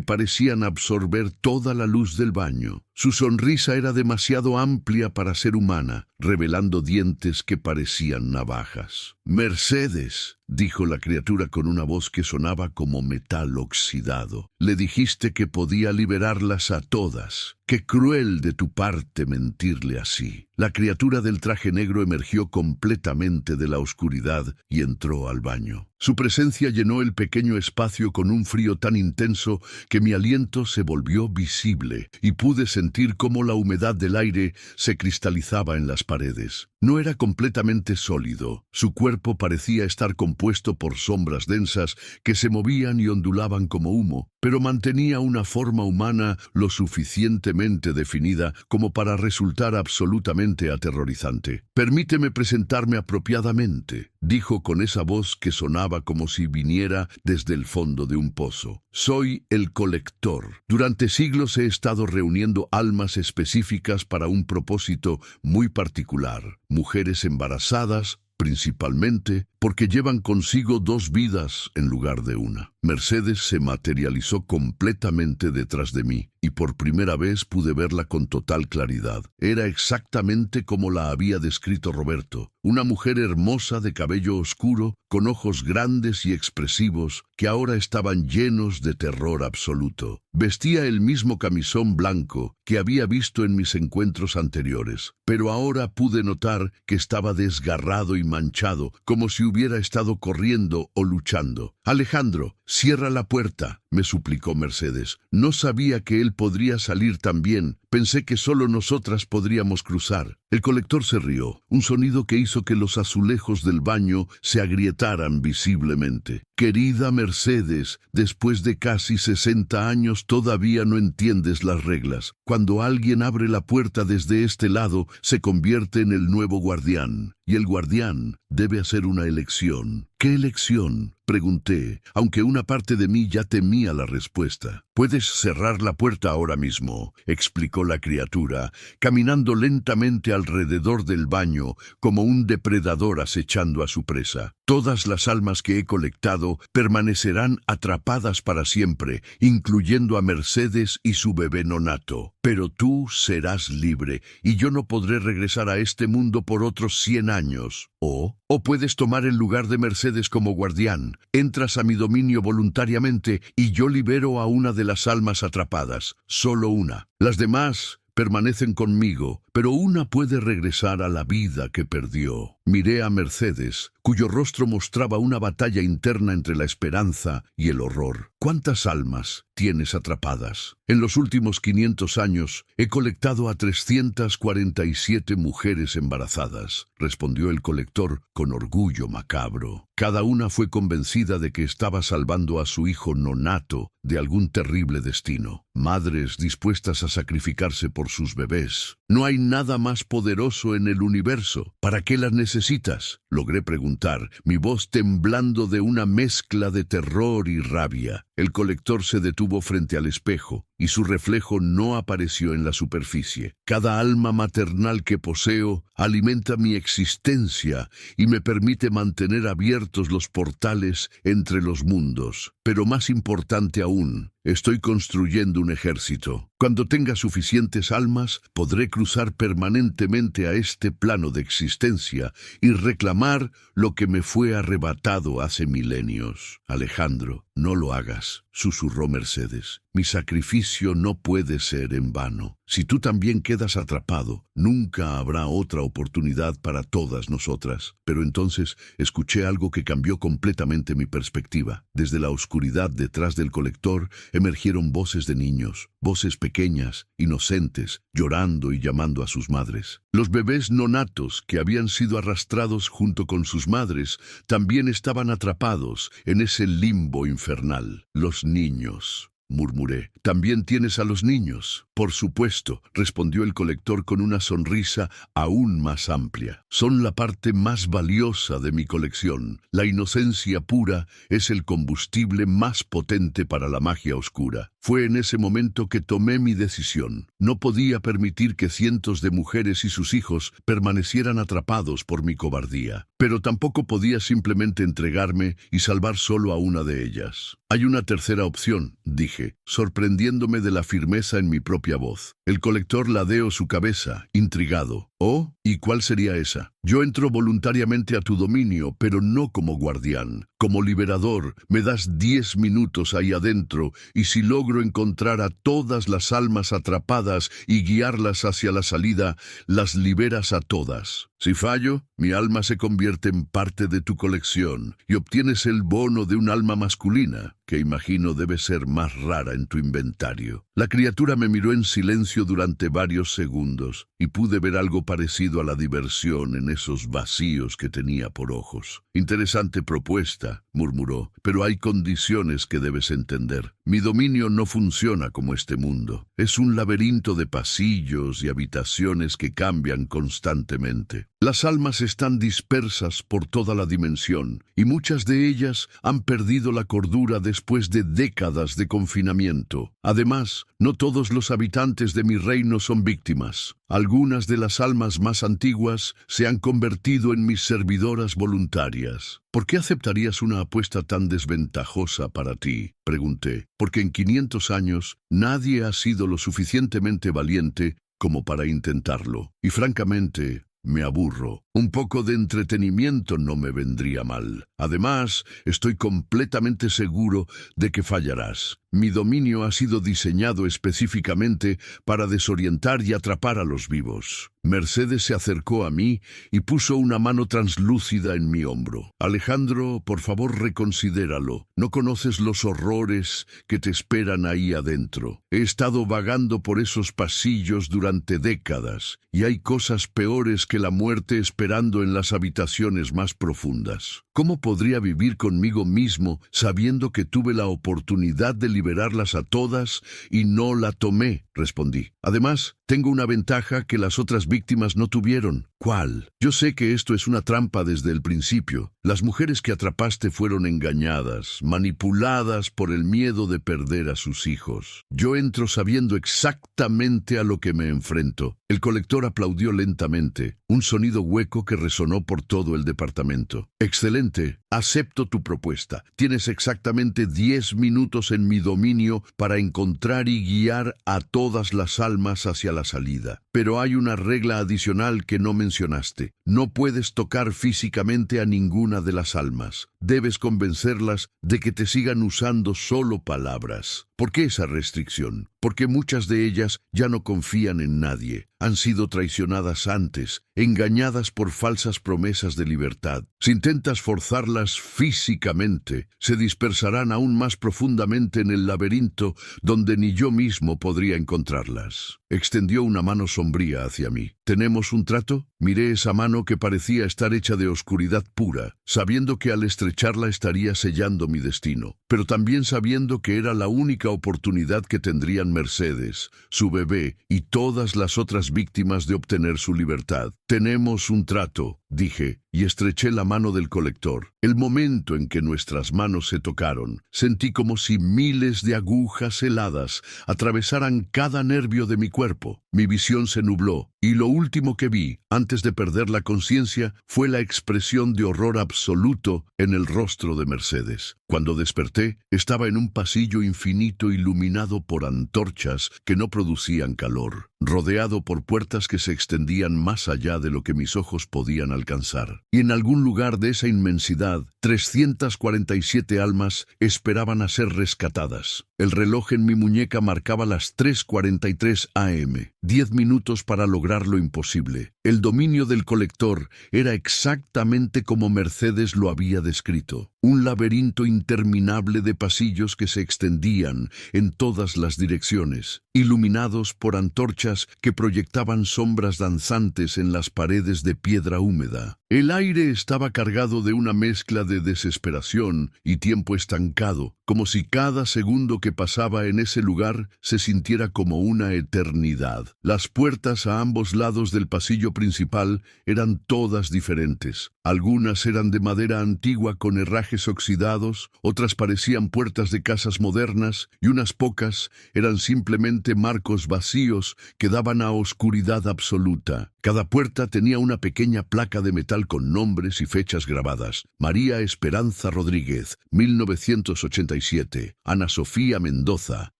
parecían absorber toda la luz del baño. Su sonrisa era demasiado amplia para ser humana, revelando dientes que parecían navajas. «Mercedes», dijo la criatura con una voz que sonaba como metal oxidado. «Le dijiste que podía liberarlas a todas. Qué cruel de tu parte mentirle así». La criatura del traje negro emergió completamente de la oscuridad y entró al baño. Su presencia llenó el pequeño espacio con un frío tan intenso que mi aliento se volvió visible y pude sentir cómo la humedad del aire se cristalizaba en las paredes. No era completamente sólido. Su cuerpo parecía estar compuesto por sombras densas que se movían y ondulaban como humo, pero mantenía una forma humana lo suficientemente definida como para resultar absolutamente aterrorizante. «Permíteme presentarme apropiadamente», dijo con esa voz que sonaba como si viniera desde el fondo de un pozo. «Soy el Colector. Durante siglos he estado reuniendo almas específicas para un propósito muy particular. Mujeres embarazadas, principalmente porque llevan consigo dos vidas en lugar de una». Mercedes se materializó completamente detrás de mí, y por primera vez pude verla con total claridad. Era exactamente como la había descrito Roberto, una mujer hermosa de cabello oscuro, con ojos grandes y expresivos, que ahora estaban llenos de terror absoluto. Vestía el mismo camisón blanco que había visto en mis encuentros anteriores, pero ahora pude notar que estaba desgarrado y manchado, como si hubiera estado corriendo o luchando. «Alejandro, cierra la puerta», me suplicó Mercedes. «No sabía que él podría salir también. Pensé que solo nosotras podríamos cruzar». El Colector se rió, un sonido que hizo que los azulejos del baño se agrietaran visiblemente. «Querida Mercedes, después de casi 60 años todavía no entiendes las reglas. Cuando alguien abre la puerta desde este lado, se convierte en el nuevo guardián. Y el guardián debe hacer una elección». «¿Qué elección?», pregunté, aunque una parte de mí ya temía la respuesta. «Puedes cerrar la puerta ahora mismo», explicó la criatura, caminando lentamente alrededor del baño como un depredador acechando a su presa. «Todas las almas que he colectado permanecerán atrapadas para siempre, incluyendo a Mercedes y su bebé nonato. Pero tú serás libre, y yo no podré regresar a este mundo por otros 100 años. O puedes tomar el lugar de Mercedes como guardián. Entras a mi dominio voluntariamente y yo libero a una de las almas atrapadas. Solo una. Las demás permanecen conmigo, pero una puede regresar a la vida que perdió». Miré a Mercedes, cuyo rostro mostraba una batalla interna entre la esperanza y el horror. «¿Cuántas almas tienes atrapadas?» «En los últimos 500 años he colectado a 347 mujeres embarazadas», respondió el Colector con orgullo macabro. «Cada una fue convencida de que estaba salvando a su hijo nonato de algún terrible destino. Madres dispuestas a sacrificarse por sus bebés. No hay nada más poderoso en el universo. ¿Para qué las necesitas?», logré preguntar, mi voz temblando de una mezcla de terror y rabia. El Colector se detuvo frente al espejo, y su reflejo no apareció en la superficie. Cada alma maternal que poseo alimenta mi existencia y me permite mantener abiertos los portales entre los mundos. Pero más importante aún, estoy construyendo un ejército. Cuando tenga suficientes almas, podré cruzar permanentemente a este plano de existencia y reclamar lo que me fue arrebatado hace milenios. Alejandro, no lo hagas, susurró Mercedes. Mi sacrificio no puede ser en vano. Si tú también quedas atrapado, nunca habrá otra oportunidad para todas nosotras. Pero entonces escuché algo que cambió completamente mi perspectiva. Desde la oscuridad detrás del colector emergieron voces de niños, voces pequeñas, inocentes, llorando y llamando a sus madres. Los bebés nonatos que habían sido arrastrados junto con sus madres también estaban atrapados en ese limbo infernal. Los niños, murmuré. ¿También tienes a los niños? Por supuesto, respondió el colector con una sonrisa aún más amplia. Son la parte más valiosa de mi colección. La inocencia pura es el combustible más potente para la magia oscura. Fue en ese momento que tomé mi decisión. No podía permitir que cientos de mujeres y sus hijos permanecieran atrapados por mi cobardía. Pero tampoco podía simplemente entregarme y salvar solo a una de ellas. Hay una tercera opción, dije, sorprendiéndome de la firmeza en mi propia voz. El colector ladeó su cabeza, intrigado. «Oh, ¿y cuál sería esa?» «Yo entro voluntariamente a tu dominio, pero no como guardián. Como liberador, me das 10 minutos ahí adentro, y si logro encontrar a todas las almas atrapadas y guiarlas hacia la salida, las liberas a todas. Si fallo, mi alma se convierte en parte de tu colección, y obtienes el bono de un alma masculina, que imagino debe ser más rara en tu inventario». La criatura me miró en silencio durante varios segundos, y pude ver algo parecido a la diversión en esos vacíos que tenía por ojos. «Interesante propuesta», murmuró, «pero hay condiciones que debes entender. Mi dominio no funciona como este mundo. Es un laberinto de pasillos y habitaciones que cambian constantemente. Las almas están dispersas por toda la dimensión, y muchas de ellas han perdido la cordura después de décadas de confinamiento. Además, no todos los habitantes de mi reino son víctimas. Algunas de las almas más antiguas se han convertido en mis servidoras voluntarias. ¿Por qué aceptarías una apuesta tan desventajosa para ti?, pregunté. Porque en 500 años nadie ha sido lo suficientemente valiente como para intentarlo. Y francamente, me aburro. Un poco de entretenimiento no me vendría mal. Además, estoy completamente seguro de que fallarás. Mi dominio ha sido diseñado específicamente para desorientar y atrapar a los vivos. Mercedes se acercó a mí y puso una mano translúcida en mi hombro. «Alejandro, por favor, reconsidéralo. No conoces los horrores que te esperan ahí adentro. He estado vagando por esos pasillos durante décadas, y hay cosas peores que la muerte esperando en las habitaciones más profundas. ¿Cómo podría vivir conmigo mismo sabiendo que tuve la oportunidad de liberarlas a todas y no la tomé?», respondí. «Además, tengo una ventaja que las otras víctimas no tuvieron». «¿Cuál?». «Yo sé que esto es una trampa desde el principio. Las mujeres que atrapaste fueron engañadas, manipuladas por el miedo de perder a sus hijos. Yo entro sabiendo exactamente a lo que me enfrento». El colector aplaudió lentamente, un sonido hueco que resonó por todo el departamento. «Excelente. Acepto tu propuesta. Tienes exactamente 10 minutos en mi dominio para encontrar y guiar a todas las almas hacia la salida. Pero hay una regla adicional que no mencionaste. No puedes tocar físicamente a ninguna de las almas. Debes convencerlas de que te sigan usando solo palabras». «¿Por qué esa restricción?». «Porque muchas de ellas ya no confían en nadie. Han sido traicionadas antes, engañadas por falsas promesas de libertad. Si intentas forzarlas físicamente, se dispersarán aún más profundamente en el laberinto donde ni yo mismo podría encontrarlas». Extendió una mano sombría hacia mí. «¿Tenemos un trato?». Miré esa mano que parecía estar hecha de oscuridad pura, sabiendo que al estrecharla estaría sellando mi destino, pero también sabiendo que era la única oportunidad que tendrían Mercedes, su bebé y todas las otras víctimas de obtener su libertad. «Tenemos un trato», dije, y estreché la mano del colector. El momento en que nuestras manos se tocaron, sentí como si miles de agujas heladas atravesaran cada nervio de mi cuerpo. Mi visión se nubló, y lo último que vi, antes de perder la conciencia, fue la expresión de horror absoluto en el rostro de Mercedes. Cuando desperté, estaba en un pasillo infinito iluminado por antorchas que no producían calor, rodeado por puertas que se extendían más allá de lo que mis ojos podían alcanzar. Y en algún lugar de esa inmensidad, 347 almas esperaban a ser rescatadas. El reloj en mi muñeca marcaba las 3:43 am, 10 minutos para lograr lo imposible. El dominio del colector era exactamente como Mercedes lo había descrito. Un laberinto interminable de pasillos que se extendían en todas las direcciones, iluminados por antorchas que proyectaban sombras danzantes en las paredes de piedra húmeda. El aire estaba cargado de una mezcla de desesperación y tiempo estancado, como si cada segundo que pasaba en ese lugar se sintiera como una eternidad. Las puertas a ambos lados del pasillo principal eran todas diferentes. Algunas eran de madera antigua con herrajes oxidados, otras parecían puertas de casas modernas y unas pocas eran simplemente marcos vacíos que daban a oscuridad absoluta. Cada puerta tenía una pequeña placa de metal con nombres y fechas grabadas. María Esperanza Rodríguez, 1987. Ana Sofía Mendoza,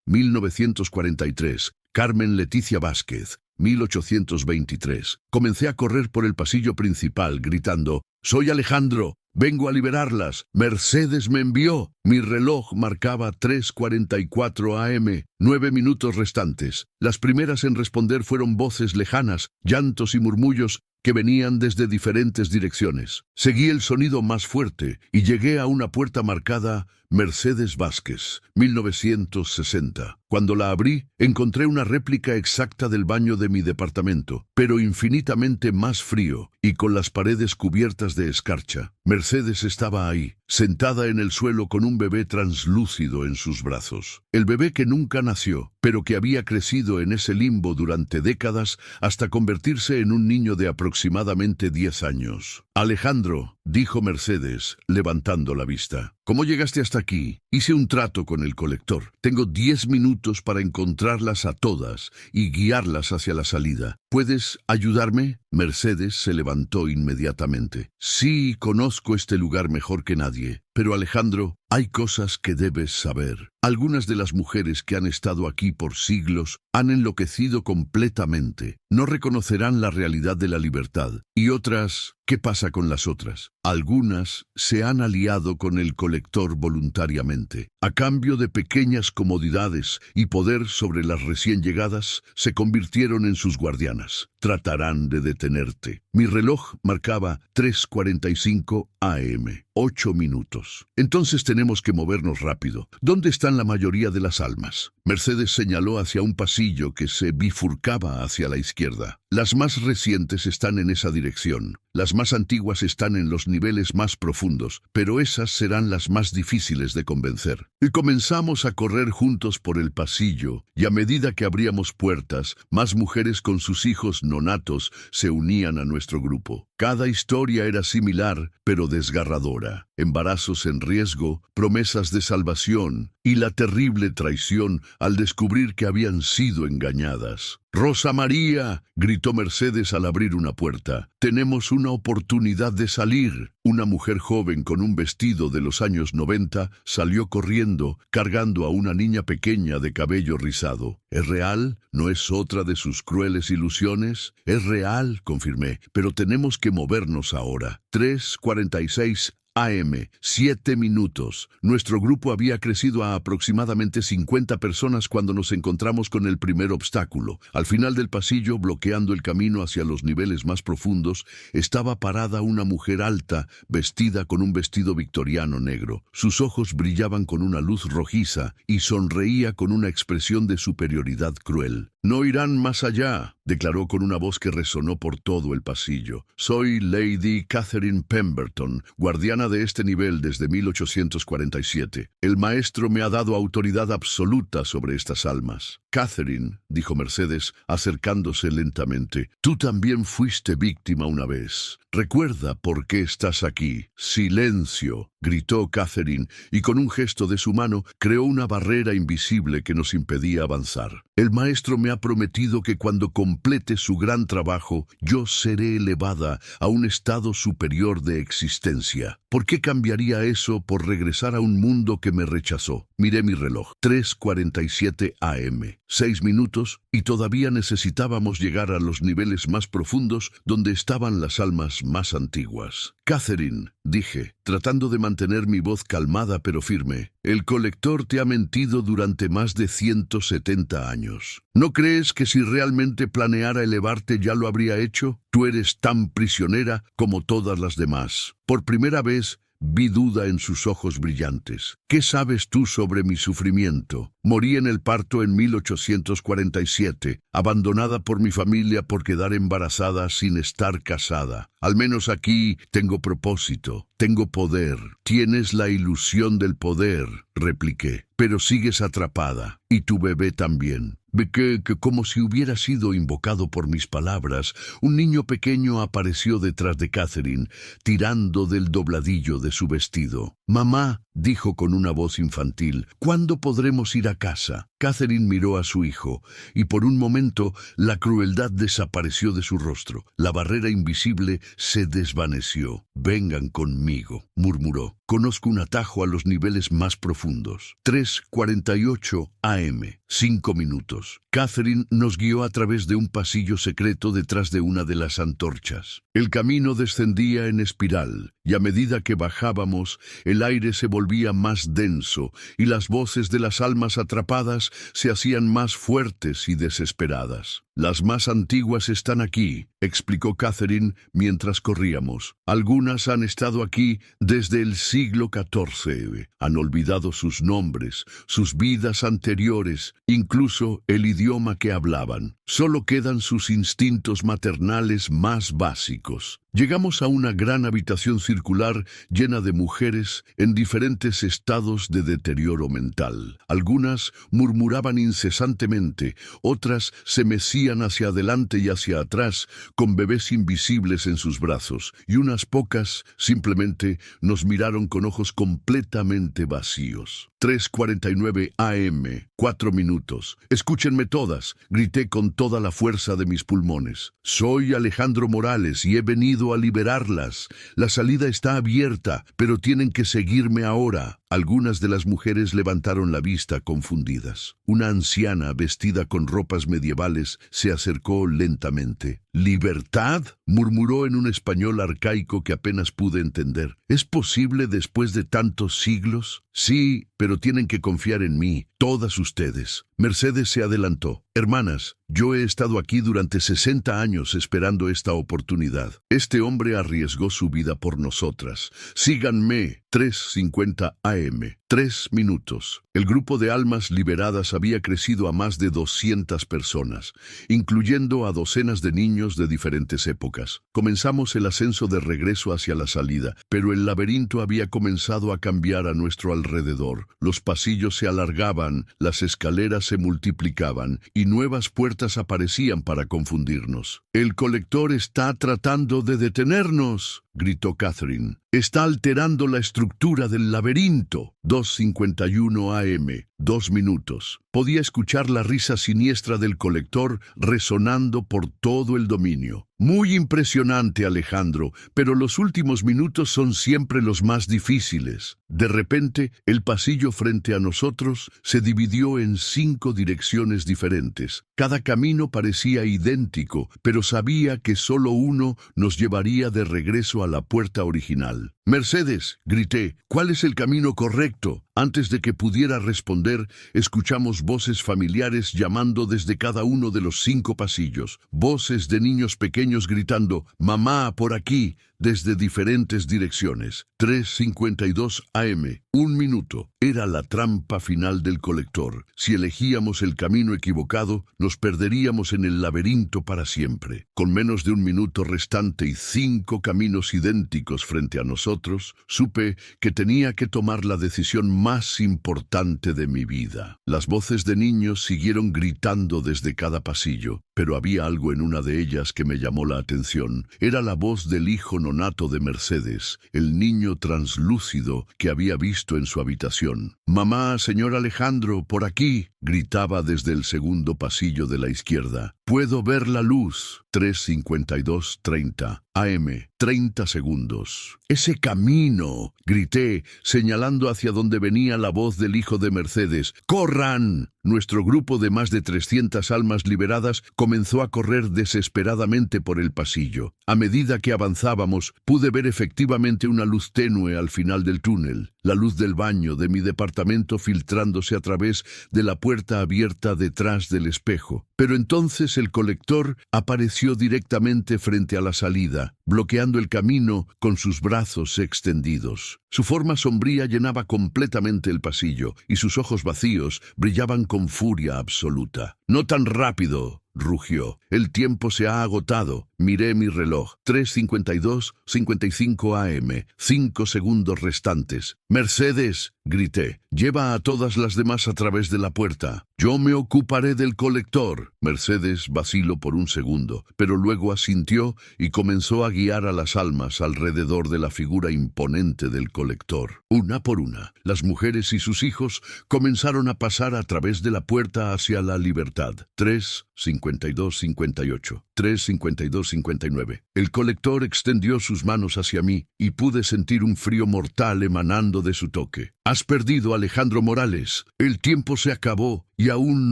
1943. Carmen Leticia Vázquez, 1823. Comencé a correr por el pasillo principal, gritando: «¡Soy Alejandro! ¡Vengo a liberarlas! ¡Mercedes me envió!». Mi reloj marcaba 3:44 am, 9 minutos restantes. Las primeras en responder fueron voces lejanas, llantos y murmullos que venían desde diferentes direcciones. Seguí el sonido más fuerte y llegué a una puerta marcada Mercedes Vázquez, 1960. Cuando la abrí, encontré una réplica exacta del baño de mi departamento, pero infinitamente más frío y con las paredes cubiertas de escarcha. Mercedes estaba ahí, sentada en el suelo con un bebé translúcido en sus brazos. El bebé que nunca nació, pero que había crecido en ese limbo durante décadas hasta convertirse en un niño de aproximadamente 10 años. «Alejandro», dijo Mercedes, levantando la vista. «¿Cómo llegaste hasta aquí?» «Hice un trato con el colector. Tengo 10 minutos para encontrarlas a todas y guiarlas hacia la salida. ¿Puedes ayudarme?» Mercedes se levantó inmediatamente. «Sí, conozco este lugar mejor que nadie. Pero Alejandro, hay cosas que debes saber. Algunas de las mujeres que han estado aquí por siglos han enloquecido completamente. No reconocerán la realidad de la libertad. Y otras, ¿qué pasa con las otras? Algunas se han aliado con el colector voluntariamente. A cambio de pequeñas comodidades y poder sobre las recién llegadas, se convirtieron en sus guardianas. Tratarán de detenerte». Mi reloj marcaba 3:45 am, 8 minutos. «Entonces tenemos que movernos rápido. ¿Dónde están la mayoría de las almas?» Mercedes señaló hacia un pasillo que se bifurcaba hacia la izquierda. «Las más recientes están en esa dirección. Las más antiguas están en los niveles más profundos, pero esas serán las más difíciles de convencer». Y comenzamos a correr juntos por el pasillo, y a medida que abríamos puertas, más mujeres con sus hijos nonatos se unían a nuestro grupo. Cada historia era similar, pero desgarradora. Embarazos en riesgo, promesas de salvación y la terrible traición al descubrir que habían sido engañadas. «¡Rosa María!», gritó Mercedes al abrir una puerta. «Tenemos una oportunidad de salir». Una mujer joven con un vestido de los años 90 salió corriendo, cargando a una niña pequeña de cabello rizado. «¿Es real? ¿No es otra de sus crueles ilusiones?» «Es real», confirmé, «pero tenemos que movernos ahora». 3:46 am, 7 minutos. Nuestro grupo había crecido a aproximadamente 50 personas cuando nos encontramos con el primer obstáculo. Al final del pasillo, bloqueando el camino hacia los niveles más profundos, estaba parada una mujer alta, vestida con un vestido victoriano negro. Sus ojos brillaban con una luz rojiza y sonreía con una expresión de superioridad cruel. No irán más allá, declaró con una voz que resonó por todo el pasillo. Soy Lady Catherine Pemberton, guardiana de este nivel desde 1847. El maestro me ha dado autoridad absoluta sobre estas almas. Catherine, dijo Mercedes, acercándose lentamente, tú también fuiste víctima una vez. Recuerda por qué estás aquí. Silencio, gritó Catherine, y con un gesto de su mano creó una barrera invisible que nos impedía avanzar. El maestro me ha prometido que cuando complete su gran trabajo, yo seré elevada a un estado superior de existencia. ¿Por qué cambiaría eso por regresar a un mundo que me rechazó? Miré mi reloj. 3:47 AM. 6 minutos y todavía necesitábamos llegar a los niveles más profundos donde estaban las almas más antiguas. Catherine, dije, tratando de mantener mi voz calmada pero firme, el colector te ha mentido durante más de 170 años. ¿No crees que si realmente planeara elevarte ya lo habría hecho? Tú eres tan prisionera como todas las demás. Por primera vez, vi duda en sus ojos brillantes. ¿Qué sabes tú sobre mi sufrimiento? Morí en el parto en 1847, abandonada por mi familia por quedar embarazada sin estar casada. Al menos aquí tengo propósito, tengo poder. Tienes la ilusión del poder, repliqué, pero sigues atrapada. Y tu bebé también. Ve que como si hubiera sido invocado por mis palabras, un niño pequeño apareció detrás de Catherine, tirando del dobladillo de su vestido. «Mamá», dijo con una voz infantil, «¿cuándo podremos ir a casa?» Catherine miró a su hijo, y por un momento la crueldad desapareció de su rostro. La barrera invisible se desvaneció. «Vengan conmigo», murmuró. «Conozco un atajo a los niveles más profundos». 3:48 AM. 5 minutos. Catherine nos guió a través de un pasillo secreto detrás de una de las antorchas. El camino descendía en espiral, y a medida que bajábamos, el aire se volvía más denso, y las voces de las almas atrapadas se hacían más fuertes y desesperadas. «Las más antiguas están aquí», explicó Catherine mientras corríamos. «Algunas han estado aquí desde el siglo XIV. Han olvidado sus nombres, sus vidas anteriores, incluso el idioma que hablaban. Solo quedan sus instintos maternales más básicos». Llegamos a una gran habitación circular llena de mujeres en diferentes estados de deterioro mental. Algunas murmuraban incesantemente, otras se mecían hacia adelante y hacia atrás, con bebés invisibles en sus brazos, y unas pocas simplemente nos miraron con ojos completamente vacíos. 3:49 AM. 4 minutos. «Escúchenme todas», grité con toda la fuerza de mis pulmones. «Soy Alejandro Morales y he venido a liberarlas. La salida está abierta, pero tienen que seguirme ahora». Algunas de las mujeres levantaron la vista confundidas. Una anciana vestida con ropas medievales se acercó lentamente. «¿Libertad?», murmuró en un español arcaico que apenas pude entender. «¿Es posible después de tantos siglos?». «Sí, pero tienen que confiar en mí, todas ustedes». Mercedes se adelantó. «Hermanas, yo he estado aquí durante 60 años esperando esta oportunidad. Este hombre arriesgó su vida por nosotras. Síganme». 3:50 AM. 3 minutos. El grupo de almas liberadas había crecido a más de 200 personas, incluyendo a docenas de niños de diferentes épocas. Comenzamos el ascenso de regreso hacia la salida, pero el laberinto había comenzado a cambiar a nuestro alrededor. Los pasillos se alargaban, las escaleras se multiplicaban y nuevas puertas aparecían para confundirnos. «El colector está tratando de detenernos», gritó Catherine. «Está alterando la estructura del laberinto». 2:51 AM. 2 minutos. Podía escuchar la risa siniestra del colector resonando por todo el dominio. «Muy impresionante, Alejandro, pero los últimos minutos son siempre los más difíciles». De repente, el pasillo frente a nosotros se dividió en 5 direcciones diferentes. Cada camino parecía idéntico, pero sabía que solo uno nos llevaría de regreso a la puerta original. «Mercedes», grité, «¿cuál es el camino correcto?». Antes de que pudiera responder, escuchamos voces familiares llamando desde cada uno de los 5 pasillos, voces de niños pequeños gritando «¡Mamá, por aquí!» desde diferentes direcciones. 3:52 AM. 1 minuto. Era la trampa final del colector. Si elegíamos el camino equivocado, nos perderíamos en el laberinto para siempre. Con menos de 1 minuto restante y 5 caminos idénticos frente a nosotros, supe que tenía que tomar la decisión más importante de mi vida. Las voces de niños siguieron gritando desde cada pasillo, pero había algo en una de ellas que me llamó la atención. Era la voz del hijo nonato de Mercedes, el niño translúcido que había visto en su habitación. «Mamá, señor Alejandro, por aquí», gritaba desde el segundo pasillo de la izquierda. «Puedo ver la luz». 3:52:30 AM. 30 segundos. «¡Ese camino!», grité, señalando hacia donde venía la voz del hijo de Mercedes. «¡Corran!». Nuestro grupo de más de 300 almas liberadas comenzó a correr desesperadamente por el pasillo. A medida que avanzábamos, pude ver efectivamente una luz tenue al final del túnel, la luz del baño de mi departamento filtrándose a través de la puerta abierta detrás del espejo. Pero entonces el colector apareció directamente frente a la salida, bloqueando el camino con sus brazos extendidos. Su forma sombría llenaba completamente el pasillo, y sus ojos vacíos brillaban con furia absoluta. «¡No tan rápido!», rugió. «El tiempo se ha agotado». Miré mi reloj. 3:52:55 AM. 5 segundos restantes. «Mercedes», grité, «lleva a todas las demás a través de la puerta. Yo me ocuparé del colector». Mercedes vaciló por un segundo, pero luego asintió y comenzó a guiar a las almas alrededor de la figura imponente del colector. Una por una, las mujeres y sus hijos comenzaron a pasar a través de la puerta hacia la libertad. 3:52:58. 3:52:59. El colector extendió sus manos hacia mí y pude sentir un frío mortal emanando de su toque. «Has perdido, Alejandro Morales. El tiempo se acabó y aún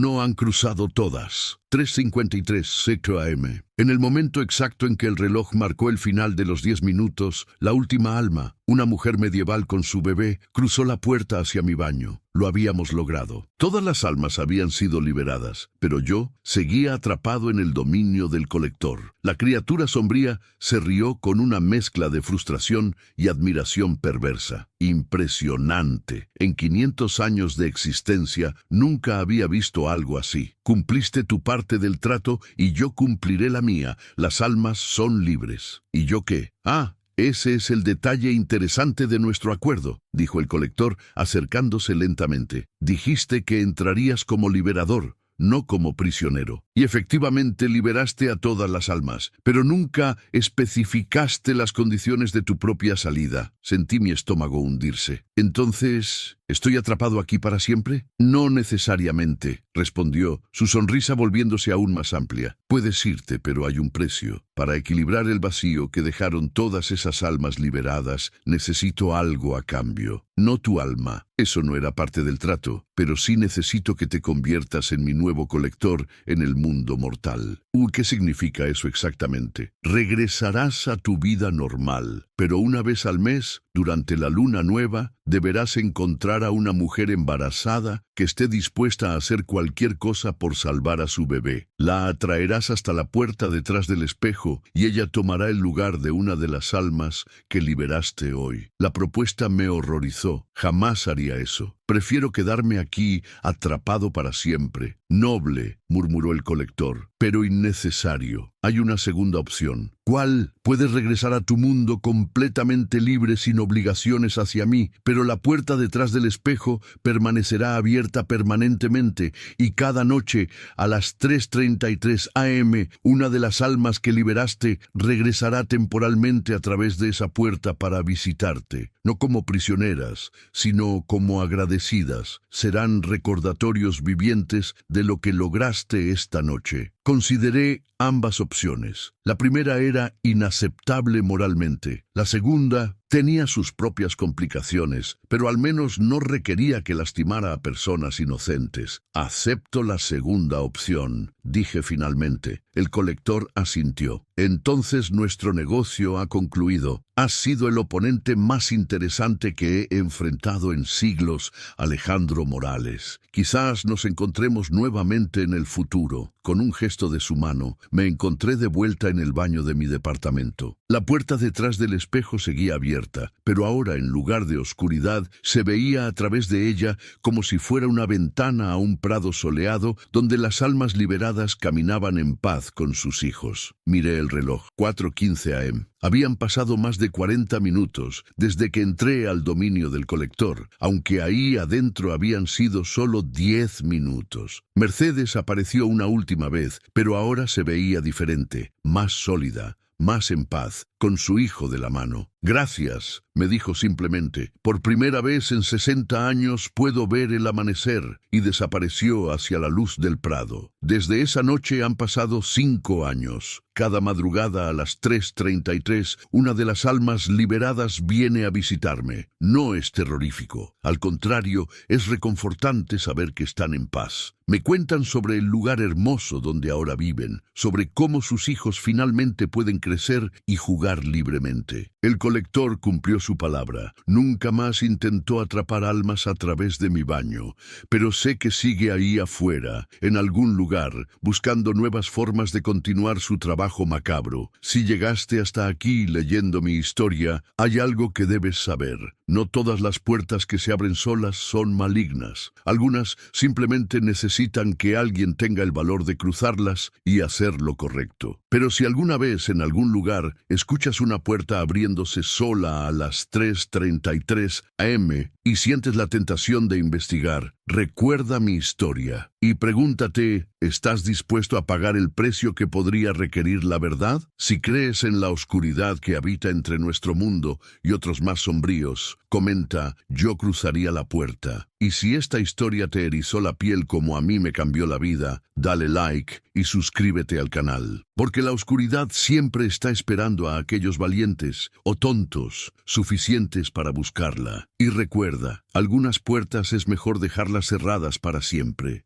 no han cruzado todas». 3:53 AM. En el momento exacto en que el reloj marcó el final de los 10 minutos, la última alma, una mujer medieval con su bebé, cruzó la puerta hacia mi baño. Lo habíamos logrado. Todas las almas habían sido liberadas, pero yo seguía atrapado en el dominio del colector. La criatura sombría se rió con una mezcla de frustración y admiración perversa. «Impresionante. En 500 años de existencia nunca había visto algo así. Cumpliste tu parte del trato y yo cumpliré la mía. Las almas son libres». «¿Y yo qué?». «Ah, ese es el detalle interesante de nuestro acuerdo», dijo el colector, acercándose lentamente. «Dijiste que entrarías como liberador, no como prisionero. Y efectivamente liberaste a todas las almas, pero nunca especificaste las condiciones de tu propia salida». Sentí mi estómago hundirse. «Entonces, ¿estoy atrapado aquí para siempre?». «No necesariamente», respondió, su sonrisa volviéndose aún más amplia. «Puedes irte, pero hay un precio. Para equilibrar el vacío que dejaron todas esas almas liberadas, necesito algo a cambio. No tu alma. Eso no era parte del trato, pero sí necesito que te conviertas en mi nuevo colector en el mundo mortal». ¿Qué significa eso exactamente? «Regresarás a tu vida normal, pero una vez al mes, durante la luna nueva, deberás encontrar a una mujer embarazada que esté dispuesta a hacer cualquier cosa por salvar a su bebé. La atraerás hasta la puerta detrás del espejo y ella tomará el lugar de una de las almas que liberaste hoy». La propuesta me horrorizó. Jamás haría eso. «Prefiero quedarme aquí atrapado para siempre». «Noble», murmuró el colector, «pero innecesario. Hay una segunda opción». «¿Cuál? Puedes regresar a tu mundo completamente libre sin obligaciones hacia mí, pero la puerta detrás del espejo permanecerá abierta permanentemente y cada noche a las 3:33 AM una de las almas que liberaste regresará temporalmente a través de esa puerta para visitarte, no como prisioneras, sino como agradecidas. Serán recordatorios vivientes de lo que lograste esta noche». Consideré ambas opciones. La primera era inaceptable moralmente. La segunda Tenía sus propias complicaciones, pero al menos no requería que lastimara a personas inocentes. Acepto la segunda opción, dije finalmente. El colector asintió. Entonces nuestro negocio ha concluido. Has sido el oponente más interesante que he enfrentado en siglos, Alejandro Morales. Quizás nos encontremos nuevamente en el futuro. Con un gesto de su mano, me encontré de vuelta en el baño de mi departamento. La puerta detrás del espejo seguía abierta, pero ahora, en lugar de oscuridad, se veía a través de ella como si fuera una ventana a un prado soleado donde las almas liberadas caminaban en paz con sus hijos. Miré el reloj, 4:15 AM. Habían pasado más de 40 minutos desde que entré al dominio del colector, aunque ahí adentro habían sido solo 10 minutos. Mercedes apareció una última vez, pero ahora se veía diferente, más sólida, más en paz, con su hijo de la mano. Gracias, me dijo simplemente. Por primera vez en 60 años puedo ver el amanecer, y desapareció hacia la luz del prado. Desde esa noche han pasado 5 años. Cada madrugada a las 3:33, una de las almas liberadas viene a visitarme. No es terrorífico. Al contrario, es reconfortante saber que están en paz. Me cuentan sobre el lugar hermoso donde ahora viven, sobre cómo sus hijos finalmente pueden crecer y jugar libremente. El colector cumplió su palabra. Nunca más intentó atrapar almas a través de mi baño, pero sé que sigue ahí afuera, en algún lugar, buscando nuevas formas de continuar su trabajo macabro. Si llegaste hasta aquí leyendo mi historia, hay algo que debes saber. No todas las puertas que se abren solas son malignas. Algunas simplemente necesitan que alguien tenga el valor de cruzarlas y hacer lo correcto. Pero si alguna vez en algún lugar escuchas una puerta abriéndose sola a las 3:33 AM y sientes la tentación de investigar, recuerda mi historia y pregúntate, ¿estás dispuesto a pagar el precio que podría requerir la verdad? Si crees en la oscuridad que habita entre nuestro mundo y otros más sombríos, comenta, yo cruzaría la puerta. Y si esta historia te erizó la piel como a mí me cambió la vida, dale like y suscríbete al canal. Porque la oscuridad siempre está esperando a aquellos valientes o tontos suficientes para buscarla. Y recuerda, algunas puertas es mejor dejarlas cerradas para siempre.